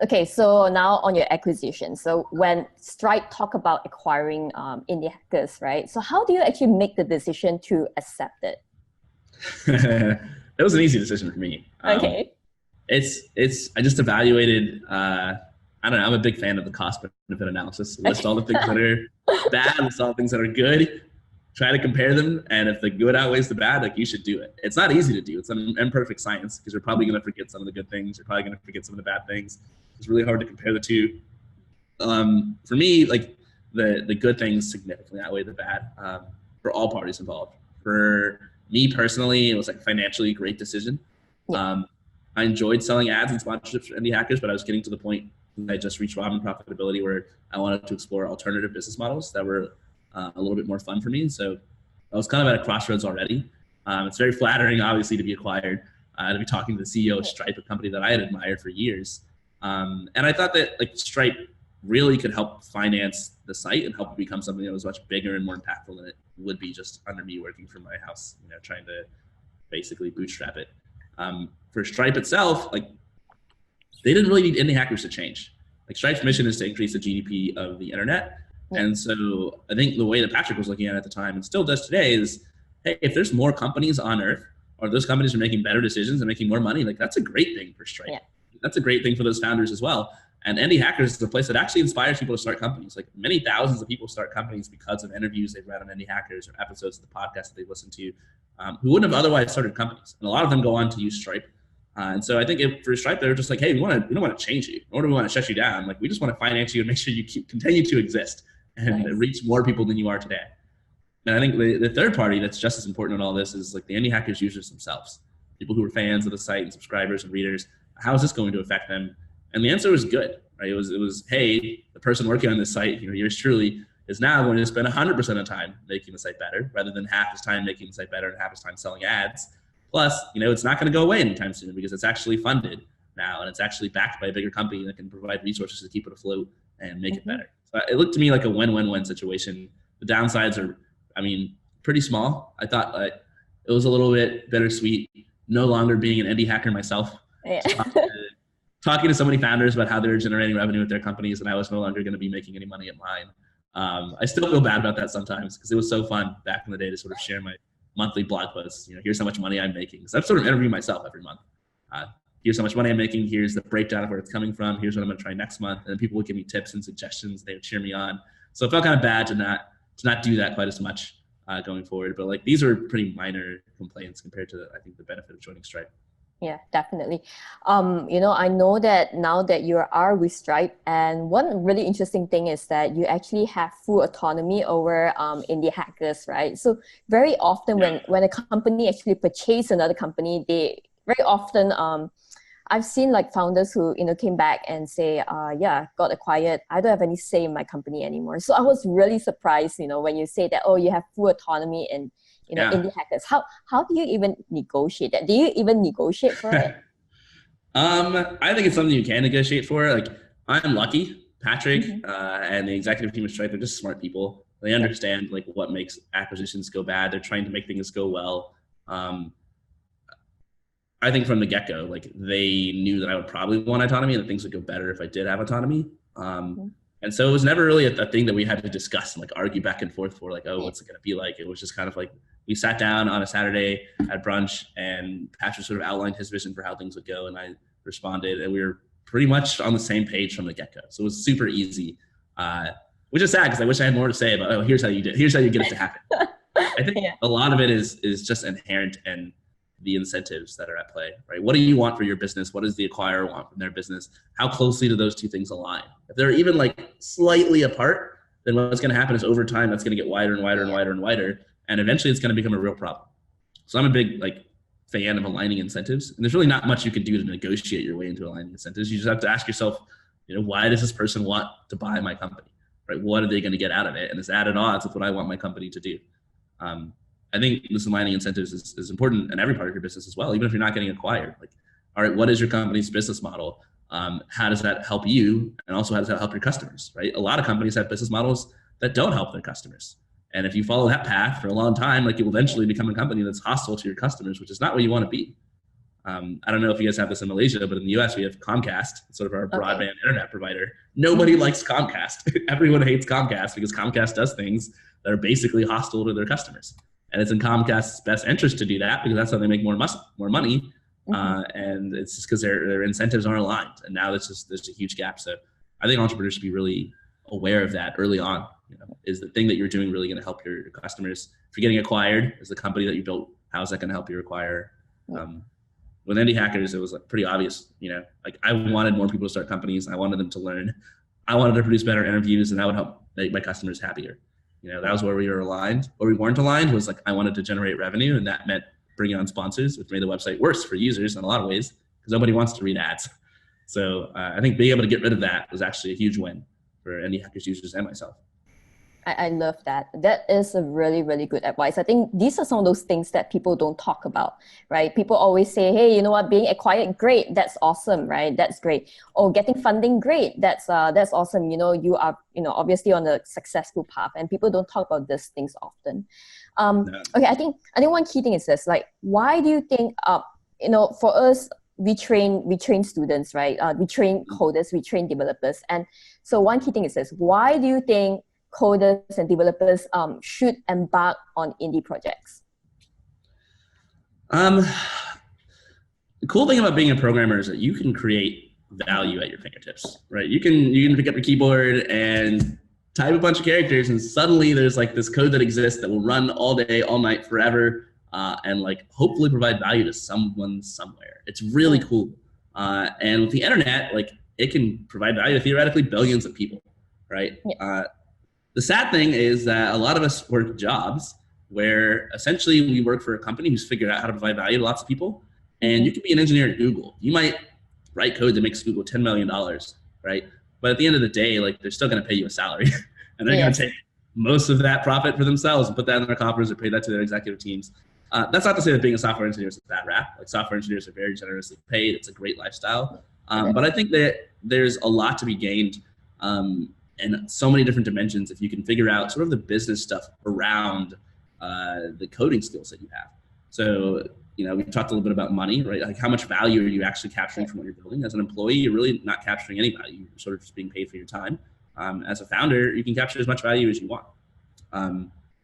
Okay, so now on your acquisition. So when Stripe talk about acquiring Indie Hackers, right? So how do you actually make the decision to accept it? It was an easy decision for me. Okay. I just evaluated, I don't know, I'm a big fan of the cost benefit analysis. List all the things that are bad, list all the things that are good, try to compare them. And if the good outweighs the bad, like, you should do it. It's not easy to do. It's an imperfect science because you're probably going to forget some of the good things. You're probably going to forget some of the bad things. It's really hard to compare the two. For me, like, the good things significantly outweigh the bad, for all parties involved. For me personally, it was like financially a great decision. Yeah. I enjoyed selling ads and sponsorships for indie hackers, but I was getting to the point I just reached ramen profitability where I wanted to explore alternative business models that were a little bit more fun for me. So I was kind of at a crossroads already. It's very flattering, obviously, to be acquired, to be talking to the CEO of Stripe, a company that I had admired for years. And I thought that, like, Stripe really could help finance the site and help it become something that was much bigger and more impactful than it would be just under me working from my house, trying to basically bootstrap it. For Stripe itself, like, they didn't really need indie hackers to change. Like, Stripe's mission is to increase the GDP of the internet. Yeah. And so I think the way that Patrick was looking at it at the time, and still does today, is, hey, if there's more companies on Earth, or those companies are making better decisions and making more money, like, that's a great thing for Stripe. Yeah. That's a great thing for those founders as well. And Indie Hackers is a place that actually inspires people to start companies. Like, many thousands of people start companies because of interviews they've read on Indie Hackers or episodes of the podcast that they've listened to, who wouldn't have otherwise started companies. And a lot of them go on to use Stripe. And so I think for Stripe, they're just like, hey, we don't want to change you, nor do we want to shut you down. Like, we just want to finance you and make sure you continue to exist and reach more people than you are today. And I think the third party that's just as important in all this is, like, the Indie Hackers users themselves, people who are fans of the site and subscribers and readers. How is this going to affect them? And the answer was good, right? It was, hey, the person working on this site, yours truly, is now going to spend 100% of the time making the site better, rather than half his time making the site better and half his time selling ads. Plus, it's not going to go away anytime soon because it's actually funded now and it's actually backed by a bigger company that can provide resources to keep it afloat and make it better. So it looked to me like a win-win-win situation. The downsides are, pretty small. I thought it was a little bit bittersweet, no longer being an indie hacker myself. Yeah. Talking to so many founders about how they're generating revenue with their companies, and I was no longer going to be making any money at mine. I still feel bad about that sometimes because it was so fun back in the day to sort of share my monthly blog posts. Here's how much money I'm making. So I'm sort of interviewing myself every month. Here's how much money I'm making. Here's the breakdown of where it's coming from. Here's what I'm going to try next month. And then people would give me tips and suggestions. They would cheer me on. So it felt kind of bad to not do that quite as much going forward. But, like, these are pretty minor complaints compared to, I think, the benefit of joining Stripe. Yeah, definitely. I know that now that you are with Stripe, and one really interesting thing is that you actually have full autonomy over indie hackers, right? So very often when a company actually purchases another company, they very often I've seen, like, founders who came back and say, got acquired. I don't have any say in my company anymore. So I was really surprised, when you say that, oh, you have full autonomy and indie hackers. How do you even negotiate that? Do you even negotiate for it? I think it's something you can negotiate for. Like, I'm lucky. Patrick and the executive team of Stripe are just smart people. They understand, like, what makes acquisitions go bad. They're trying to make things go well. I think from the get-go, like, they knew that I would probably want autonomy and that things would go better if I did have autonomy. And so it was never really a thing that we had to discuss and, like, argue back and forth for, like, oh, what's it going to be like? It was just kind of like, we sat down on a Saturday at brunch and Patrick sort of outlined his vision for how things would go. And I responded, and we were pretty much on the same page from the get-go. So it was super easy, which is sad because I wish I had more to say about, oh, here's how you get it to happen. I think a lot of it is just inherent in the incentives that are at play, right? What do you want for your business? What does the acquirer want from their business? How closely do those two things align? If they're even, like, slightly apart, then what's going to happen is over time, that's going to get wider and wider and wider and wider. And eventually it's going to become a real problem. So I'm a big, like, fan of aligning incentives. And there's really not much you can do to negotiate your way into aligning incentives. You just have to ask yourself, why does this person want to buy my company, right? What are they going to get out of it? And it's at odds with what I want my company to do. I think this aligning incentives is important in every part of your business as well, even if you're not getting acquired. Like, all right, what is your company's business model? How does that help you? And also, how does that help your customers, right? A lot of companies have business models that don't help their customers. And if you follow that path for a long time, like, you will eventually become a company that's hostile to your customers, which is not what you want to be. I don't know if you guys have this in Malaysia, but in the US, we have Comcast, sort of our broadband internet provider. Nobody likes Comcast. Everyone hates Comcast because Comcast does things that are basically hostile to their customers. And it's in Comcast's best interest to do that because that's how they make more money. And it's just because their incentives aren't aligned. And now there's a huge gap. So I think entrepreneurs should be really aware of that early on. Is the thing that you're doing really going to help your customers? If you're getting acquired, is the company that you built, how is that going to help you acquire? With Indie Hackers, it was like pretty obvious, like I wanted more people to start companies. I wanted them to learn. I wanted to produce better interviews, and that would help make my customers happier. That was where we were aligned. Where we weren't aligned was like I wanted to generate revenue, and that meant bringing on sponsors, which made the website worse for users in a lot of ways because nobody wants to read ads. So I think being able to get rid of that was actually a huge win for Indie Hackers users and myself. I love that. That is a really, really good advice. I think these are some of those things that people don't talk about, right? People always say, hey, you know what, being acquired, great, that's awesome, right? That's great. Or getting funding, great, that's awesome. You are, obviously on a successful path, and people don't talk about these things often. Okay, I think one key thing is this, like, why do you think, for us, we train students, right? We train coders, we train developers. And so one key thing is this, why do you think coders and developers should embark on indie projects? The cool thing about being a programmer is that you can create value at your fingertips, right? You can pick up your keyboard and type a bunch of characters, and suddenly there's like this code that exists that will run all day, all night, forever, and like hopefully provide value to someone somewhere. It's really cool. And with the internet, like it can provide value to theoretically billions of people, right? Yeah. The sad thing is that a lot of us work jobs where essentially we work for a company who's figured out how to provide value to lots of people. And you can be an engineer at Google. You might write code that makes Google $10 million, right? But at the end of the day, like they're still going to pay you a salary, and they're going to take most of that profit for themselves and put that in their coffers or pay that to their executive teams. That's not to say that being a software engineer is a bad rap. Like software engineers are very generously paid. It's a great lifestyle. But I think that there's a lot to be gained in so many different dimensions if you can figure out sort of the business stuff around the coding skills that you have. So, we talked a little bit about money, right? Like how much value are you actually capturing from what you're building? As an employee, you're really not capturing any value. You're sort of just being paid for your time. As a founder, you can capture as much value as you want.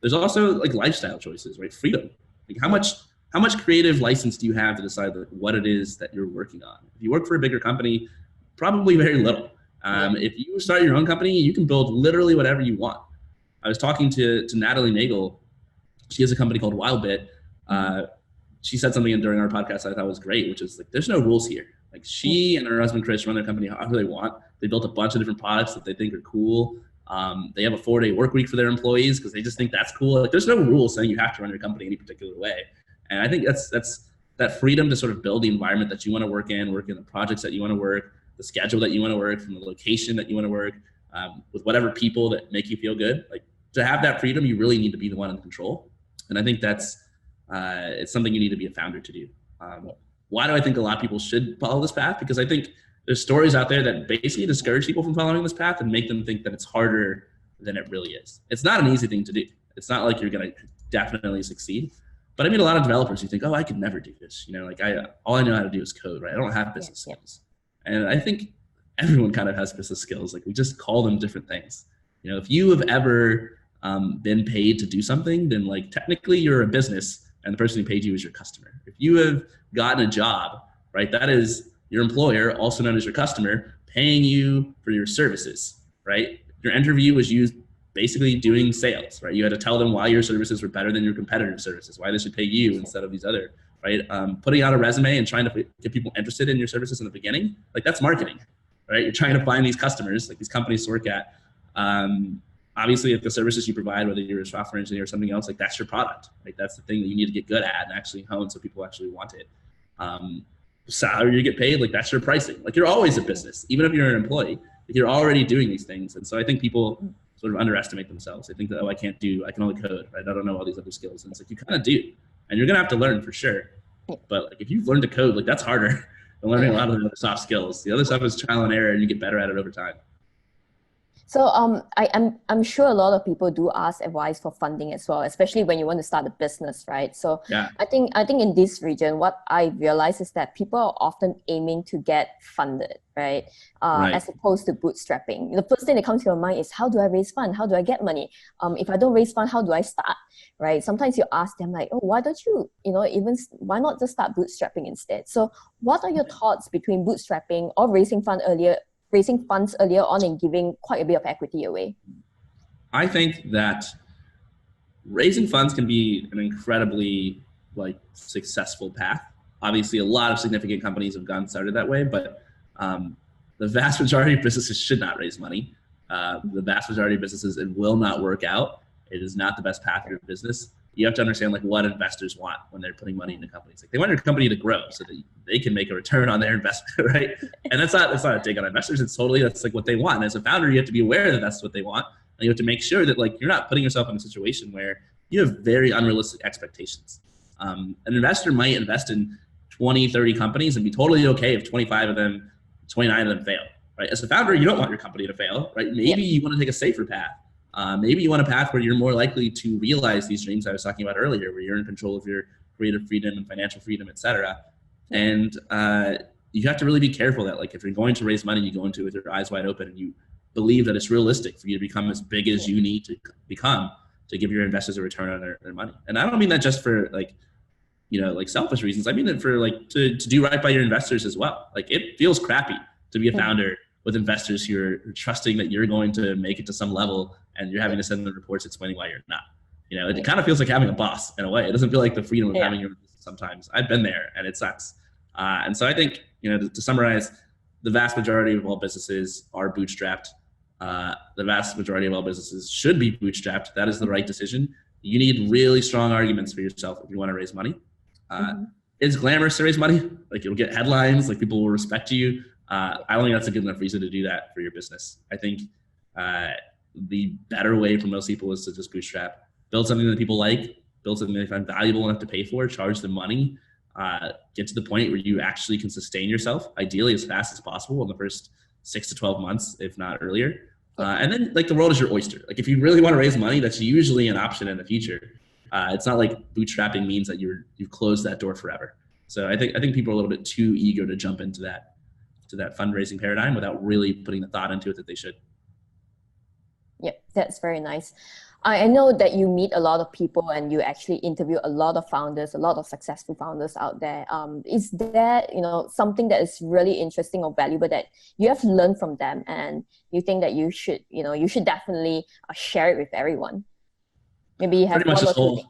There's also like lifestyle choices, right? Freedom. Like how much creative license do you have to decide like what it is that you're working on? If you work for a bigger company, probably very little. If you start your own company, you can build literally whatever you want. I was talking to Natalie Nagel. She has a company called Wildbit. She said something during our podcast that I thought was great, which is like, there's no rules here. Like she and her husband, Chris, run their company however they want. They built a bunch of different products that they think are cool. They have a 4-day work week for their employees because they just think that's cool. Like there's no rules saying you have to run your company any particular way. And I think that's that freedom to sort of build the environment that you want to work in the projects that you want to work, the schedule that you want to work, from the location that you want to work, with whatever people that make you feel good. Like to have that freedom, you really need to be the one in control. And I think that's it's something you need to be a founder to do. Why do I think a lot of people should follow this path? Because I think there's stories out there that basically discourage people from following this path and make them think that it's harder than it really is. It's not an easy thing to do. It's not like you're going to definitely succeed. But I meet a lot of developers who think, oh, I could never do this. Like all I know how to do is code, right? I don't have business skills. And I think everyone kind of has business skills. Like we just call them different things. If you have ever been paid to do something, then like technically you're a business and the person who paid you is your customer. If you have gotten a job, right, that is your employer, also known as your customer, paying you for your services, right? Your interview was you basically doing sales, right? You had to tell them why your services were better than your competitor's services, why they should pay you instead of these other, right? Putting out a resume and trying to get people interested in your services in the beginning, like that's marketing, right? You're trying to find these customers, like these companies to work at. Obviously, if the services you provide, whether you're a software engineer or something else, like that's your product, right? That's the thing that you need to get good at and actually hone so people actually want it. Salary you get paid, like that's your pricing. Like you're always a business, even if you're an employee, like you're already doing these things. And so I think people sort of underestimate themselves. They think that, oh, I can only code, right? I don't know all these other skills. And it's like, you kind of do. And you're going to have to learn for sure. But like, if you've learned to code, like that's harder than learning a lot of the other soft skills. The other stuff is trial and error and you get better at it over time. So I'm sure a lot of people do ask advice for funding as well, especially when you want to start a business, right? So Yeah. I think in this region, what I realize is that people are often aiming to get funded, right? Right. As opposed to bootstrapping. The first thing that comes to your mind is, how do I raise fund? How do I get money? If I don't raise fund, how do I start? Right? Sometimes you ask them like, oh, why don't you, why not just start bootstrapping instead? So what are your thoughts between bootstrapping or raising funds earlier on and giving quite a bit of equity away? I think that raising funds can be an incredibly successful path. Obviously, a lot of significant companies have gotten started that way, but the vast majority of businesses should not raise money. The vast majority of businesses, it will not work out. It is not the best path for your business. You have to understand what investors want when they're putting money into companies. They want your company to grow so that they can make a return on their investment, right? And that's not a dig on investors. It's totally, that's what they want. And as a founder, you have to be aware that that's what they want. And you have to make sure that you're not putting yourself in a situation where you have very unrealistic expectations. An investor might invest in 20, 30 companies and be totally okay if 25 of them, 29 of them fail, right? As a founder, you don't want your company to fail, right? Maybe you want to take a safer path. Maybe you want a path where you're more likely to realize these dreams I was talking about earlier, where you're in control of your creative freedom and financial freedom, et cetera. And you have to really be careful that if you're going to raise money, you go into it with your eyes wide open and you believe that it's realistic for you to become as big as you need to become to give your investors a return on their money. And I don't mean that just for selfish reasons. I mean it for to do right by your investors as well. It feels crappy to be a founder with investors who are trusting that you're going to make it to some level and you're having to send them reports explaining why you're not. It kind of feels like having a boss in a way. It doesn't feel like the freedom of having your business sometimes. I've been there and it sucks. And so I think, to summarize, the vast majority of all businesses are bootstrapped. The vast majority of all businesses should be bootstrapped. That is the right decision. You need really strong arguments for yourself if you want to raise money. It's glamorous to raise money. You'll get headlines, people will respect you. I don't think that's a good enough reason to do that for your business. I think the better way for most people is to just bootstrap, build something that people like, build something they find valuable enough to pay for, charge them money, get to the point where you actually can sustain yourself, ideally as fast as possible in the first 6 to 12 months, if not earlier. And then the world is your oyster. If you really want to raise money, that's usually an option in the future. It's not like bootstrapping means that you've closed that door forever. So I think people are a little bit too eager to jump into that fundraising paradigm without really putting the thought into it that they should. Yeah, that's very nice. I know that you meet a lot of people and you actually interview a lot of founders, a lot of successful founders out there. Is there, something that is really interesting or valuable that you have learned from them and you think that you should definitely share it with everyone? Maybe you have pretty much this whole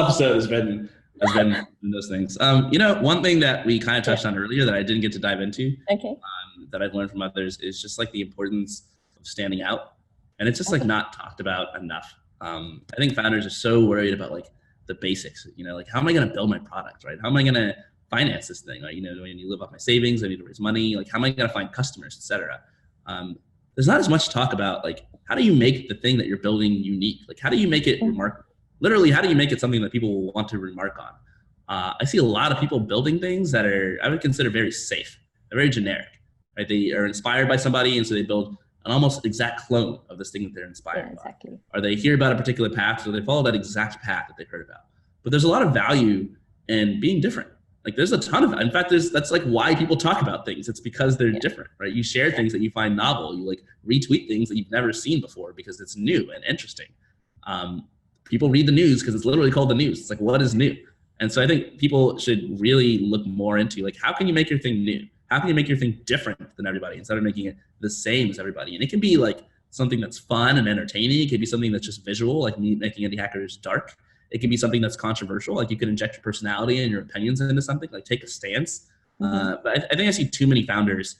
episode has been those things. One thing that we kind of touched on earlier that I didn't get to dive into, that I've learned from others is just the importance of standing out. And it's just not talked about enough. I think founders are so worried about the basics, how am I going to build my product, right? How am I going to finance this thing? Do I need to live off my savings? I need to raise money. How am I going to find customers, et cetera? There's not as much talk about how do you make the thing that you're building unique? How do you make it remarkable? Literally, how do you make it something that people will want to remark on? I see a lot of people building things that I would consider very safe. They're very generic, right? They are inspired by somebody, and so they build an almost exact clone of this thing that they're inspired by. Or they hear about a particular path, so they follow that exact path that they heard about. But there's a lot of value in being different. There's a ton of, in fact, that's why people talk about things. It's because they're different, right? You share things that you find novel. You retweet things that you've never seen before because it's new and interesting. People read the news because it's literally called the news. It's what is new? And so I think people should really look more into how can you make your thing new? How can you make your thing different than everybody instead of making it the same as everybody? And it can be something that's fun and entertaining. It could be something that's just visual, like me making Indie Hackers dark. It can be something that's controversial, you could inject your personality and your opinions into something, take a stance. But I think I see too many founders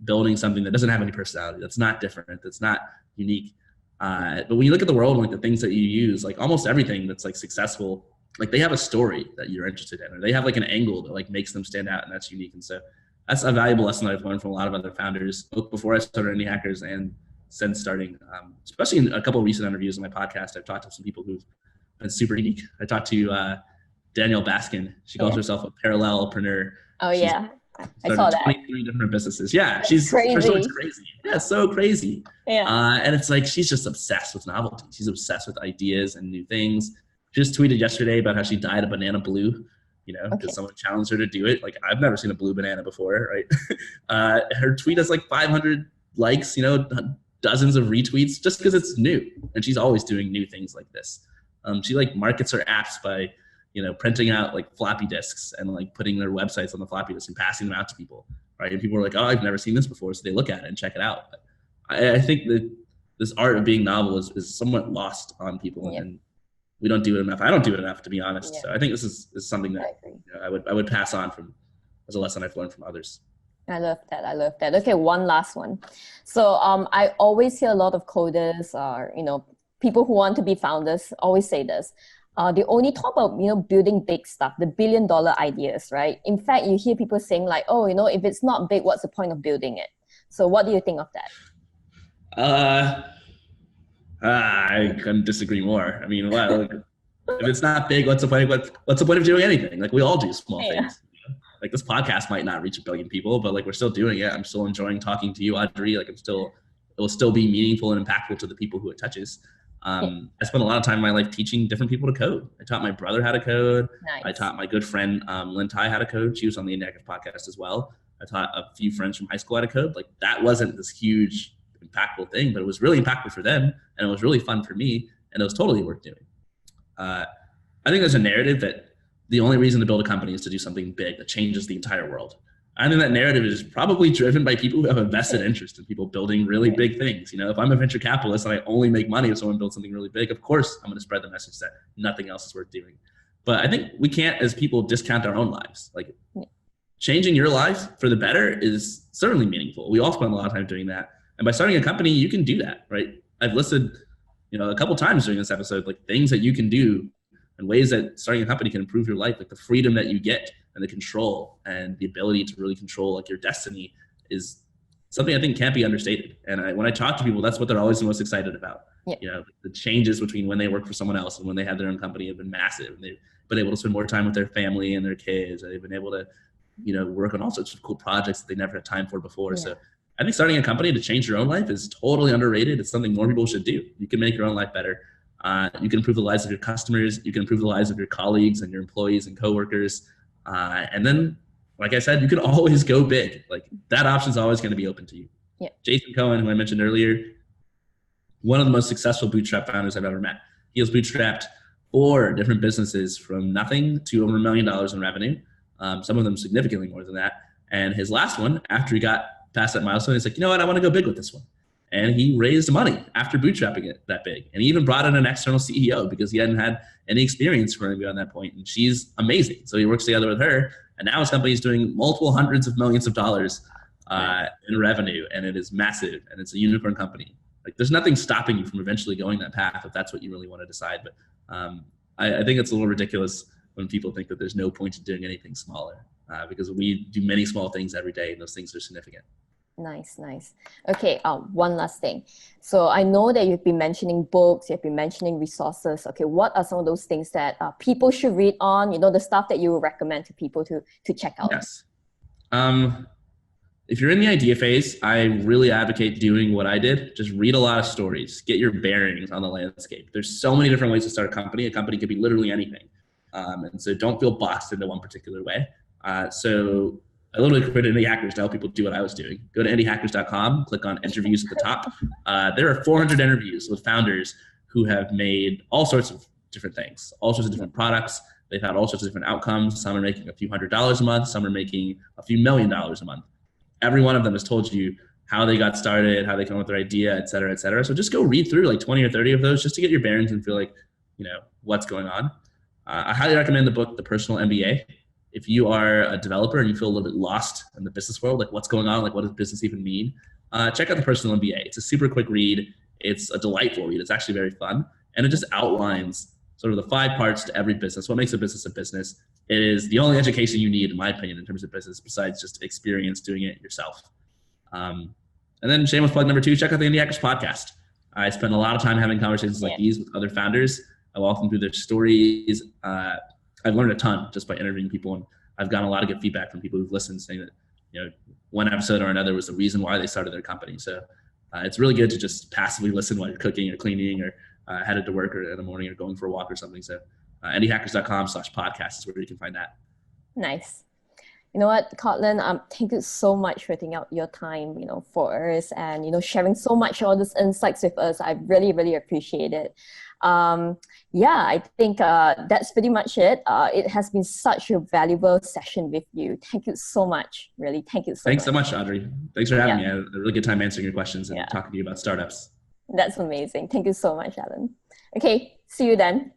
building something that doesn't have any personality, that's not different, that's not unique. But when you look at the world and the things that you use, almost everything that's successful, they have a story that you're interested in, or they have an angle that makes them stand out, and that's unique. And so that's a valuable lesson that I've learned from a lot of other founders, both before I started Indie Hackers and since starting. Especially in a couple of recent interviews on my podcast, I've talked to some people who've been super unique. I talked to Danielle Baskin. She calls herself a parallelpreneur. Oh, yeah. I saw Started that. 23 different businesses. Yeah, That's her story's crazy. crazy. Yeah, so crazy. Yeah. And it's like she's just obsessed with novelty. She's obsessed with ideas and new things. She just tweeted yesterday about how she dyed a banana blue, because Okay. someone challenged her to do it. Like, I've never seen a blue banana before, right? Her tweet has like 500 likes, dozens of retweets, just because it's new. And she's always doing new things like this. She like markets her apps by printing out like floppy disks and like putting their websites on the floppy disk and passing them out to people, right? And people are like, oh, I've never seen this before. So they look at it and check it out. But I think that this art of being novel is somewhat lost on people, and we don't do it enough. I don't do it enough, to be honest. So I think this is something that I would pass on from as a lesson I've learned from others. I love that. Okay, one last one. So I always hear a lot of coders or people who want to be founders always say this. They only talk about building big stuff, the $1 billion ideas, right? In fact, you hear people saying like, oh, if it's not big, what's the point of building it? So what do you think of that? I couldn't disagree more. I mean, if it's not big, what's the point? What's the point of doing anything? Like, we all do small things. Like, this podcast might not reach 1 billion people, but like, we're still doing it. I'm still enjoying talking to you, Audrey. Like, it will still be meaningful and impactful to the people who it touches. I spent a lot of time in my life teaching different people to code. I taught my brother how to code. Nice. I taught my good friend Lynn Tai how to code. She was on the Indie Hackers podcast as well. I taught a few friends from high school how to code. Like, that wasn't this huge, impactful thing, but it was really impactful for them, and it was really fun for me, and it was totally worth doing. I think there's a narrative that the only reason to build a company is to do something big that changes the entire world. I think that narrative is probably driven by people who have a vested interest in people building really big things. If I'm a venture capitalist and I only make money if someone builds something really big, of course I'm going to spread the message that nothing else is worth doing. But I think we can't, as people, discount our own lives. Like, changing your life for the better is certainly meaningful. We all spend a lot of time doing that. And by starting a company, you can do that, right? I've listed, a couple times during this episode, like, things that you can do and ways that starting a company can improve your life. Like, the freedom that you get and the control and the ability to really control like your destiny is something I think can't be understated. And when I talk to people, that's what they're always the most excited about. The changes between when they work for someone else and when they have their own company have been massive. And they've been able to spend more time with their family and their kids. And they've been able to, work on all sorts of cool projects that they never had time for before. So I think starting a company to change your own life is totally underrated. It's something more people should do. You can make your own life better. You can improve the lives of your customers. You can improve the lives of your colleagues and your employees and coworkers. And then, like I said, you can always go big. Like, that option is always going to be open to you. Jason Cohen, who I mentioned earlier, one of the most successful bootstrap founders I've ever met. He has bootstrapped 4 different businesses from nothing to over $1 million in revenue. Some of them significantly more than that. And his last one, after he got past that milestone, he's like, you know what? I want to go big with this one. And he raised money after bootstrapping it that big. And he even brought in an external CEO because he hadn't had any experience growing beyond that point. And she's amazing. So he works together with her. And now his company is doing multiple hundreds of millions of dollars in revenue. And it is massive. And it's a unicorn company. Like, there's nothing stopping you from eventually going that path if that's what you really want to decide. But I think it's a little ridiculous when people think that there's no point in doing anything smaller because we do many small things every day, and those things are significant. Nice. Okay, one last thing. So I know that you've been mentioning books, you've been mentioning resources. Okay, what are some of those things that people should read on, the stuff that you would recommend to people to check out? Yes. If you're in the idea phase, I really advocate doing what I did. Just read a lot of stories, get your bearings on the landscape. There's so many different ways to start a company. A company could be literally anything. And so don't feel boxed into one particular way. So I literally created Indie Hackers to help people do what I was doing. Go to indiehackers.com, click on interviews at the top. There are 400 interviews with founders who have made all sorts of different things, all sorts of different products. They've had all sorts of different outcomes. Some are making a few $100s a month. Some are making a few $1 million a month. Every one of them has told you how they got started, how they come up with their idea, et cetera, et cetera. So just go read through like 20 or 30 of those just to get your bearings and feel like, what's going on. I highly recommend the book, The Personal MBA. If you are a developer and you feel a little bit lost in the business world, like what's going on, like what does business even mean? Check out The Personal MBA. It's a super quick read. It's a delightful read. It's actually very fun. And it just outlines sort of the 5 parts to every business. What makes a business a business? It is the only education you need, in my opinion, in terms of business, besides just experience doing it yourself. And then shameless plug number 2, check out the Indie Hackers podcast. I spend a lot of time having conversations like these with other founders. I walk them through their stories. I've learned a ton just by interviewing people, and I've gotten a lot of good feedback from people who've listened saying that one episode or another was the reason why they started their company. So it's really good to just passively listen while you're cooking or cleaning or headed to work or in the morning or going for a walk or something. So indiehackers.com/podcast is where you can find that. Nice. You know what, Courtland, thank you so much for taking out your time, for us and, sharing so much all these insights with us. I really, really appreciate it. I think that's pretty much it. It has been such a valuable session with you. Thank you so much. Really, thank you so much. Thanks so much, Audrey. Thanks for having me. I had a really good time answering your questions and talking to you about startups. That's amazing. Thank you so much, Alan. Okay, see you then.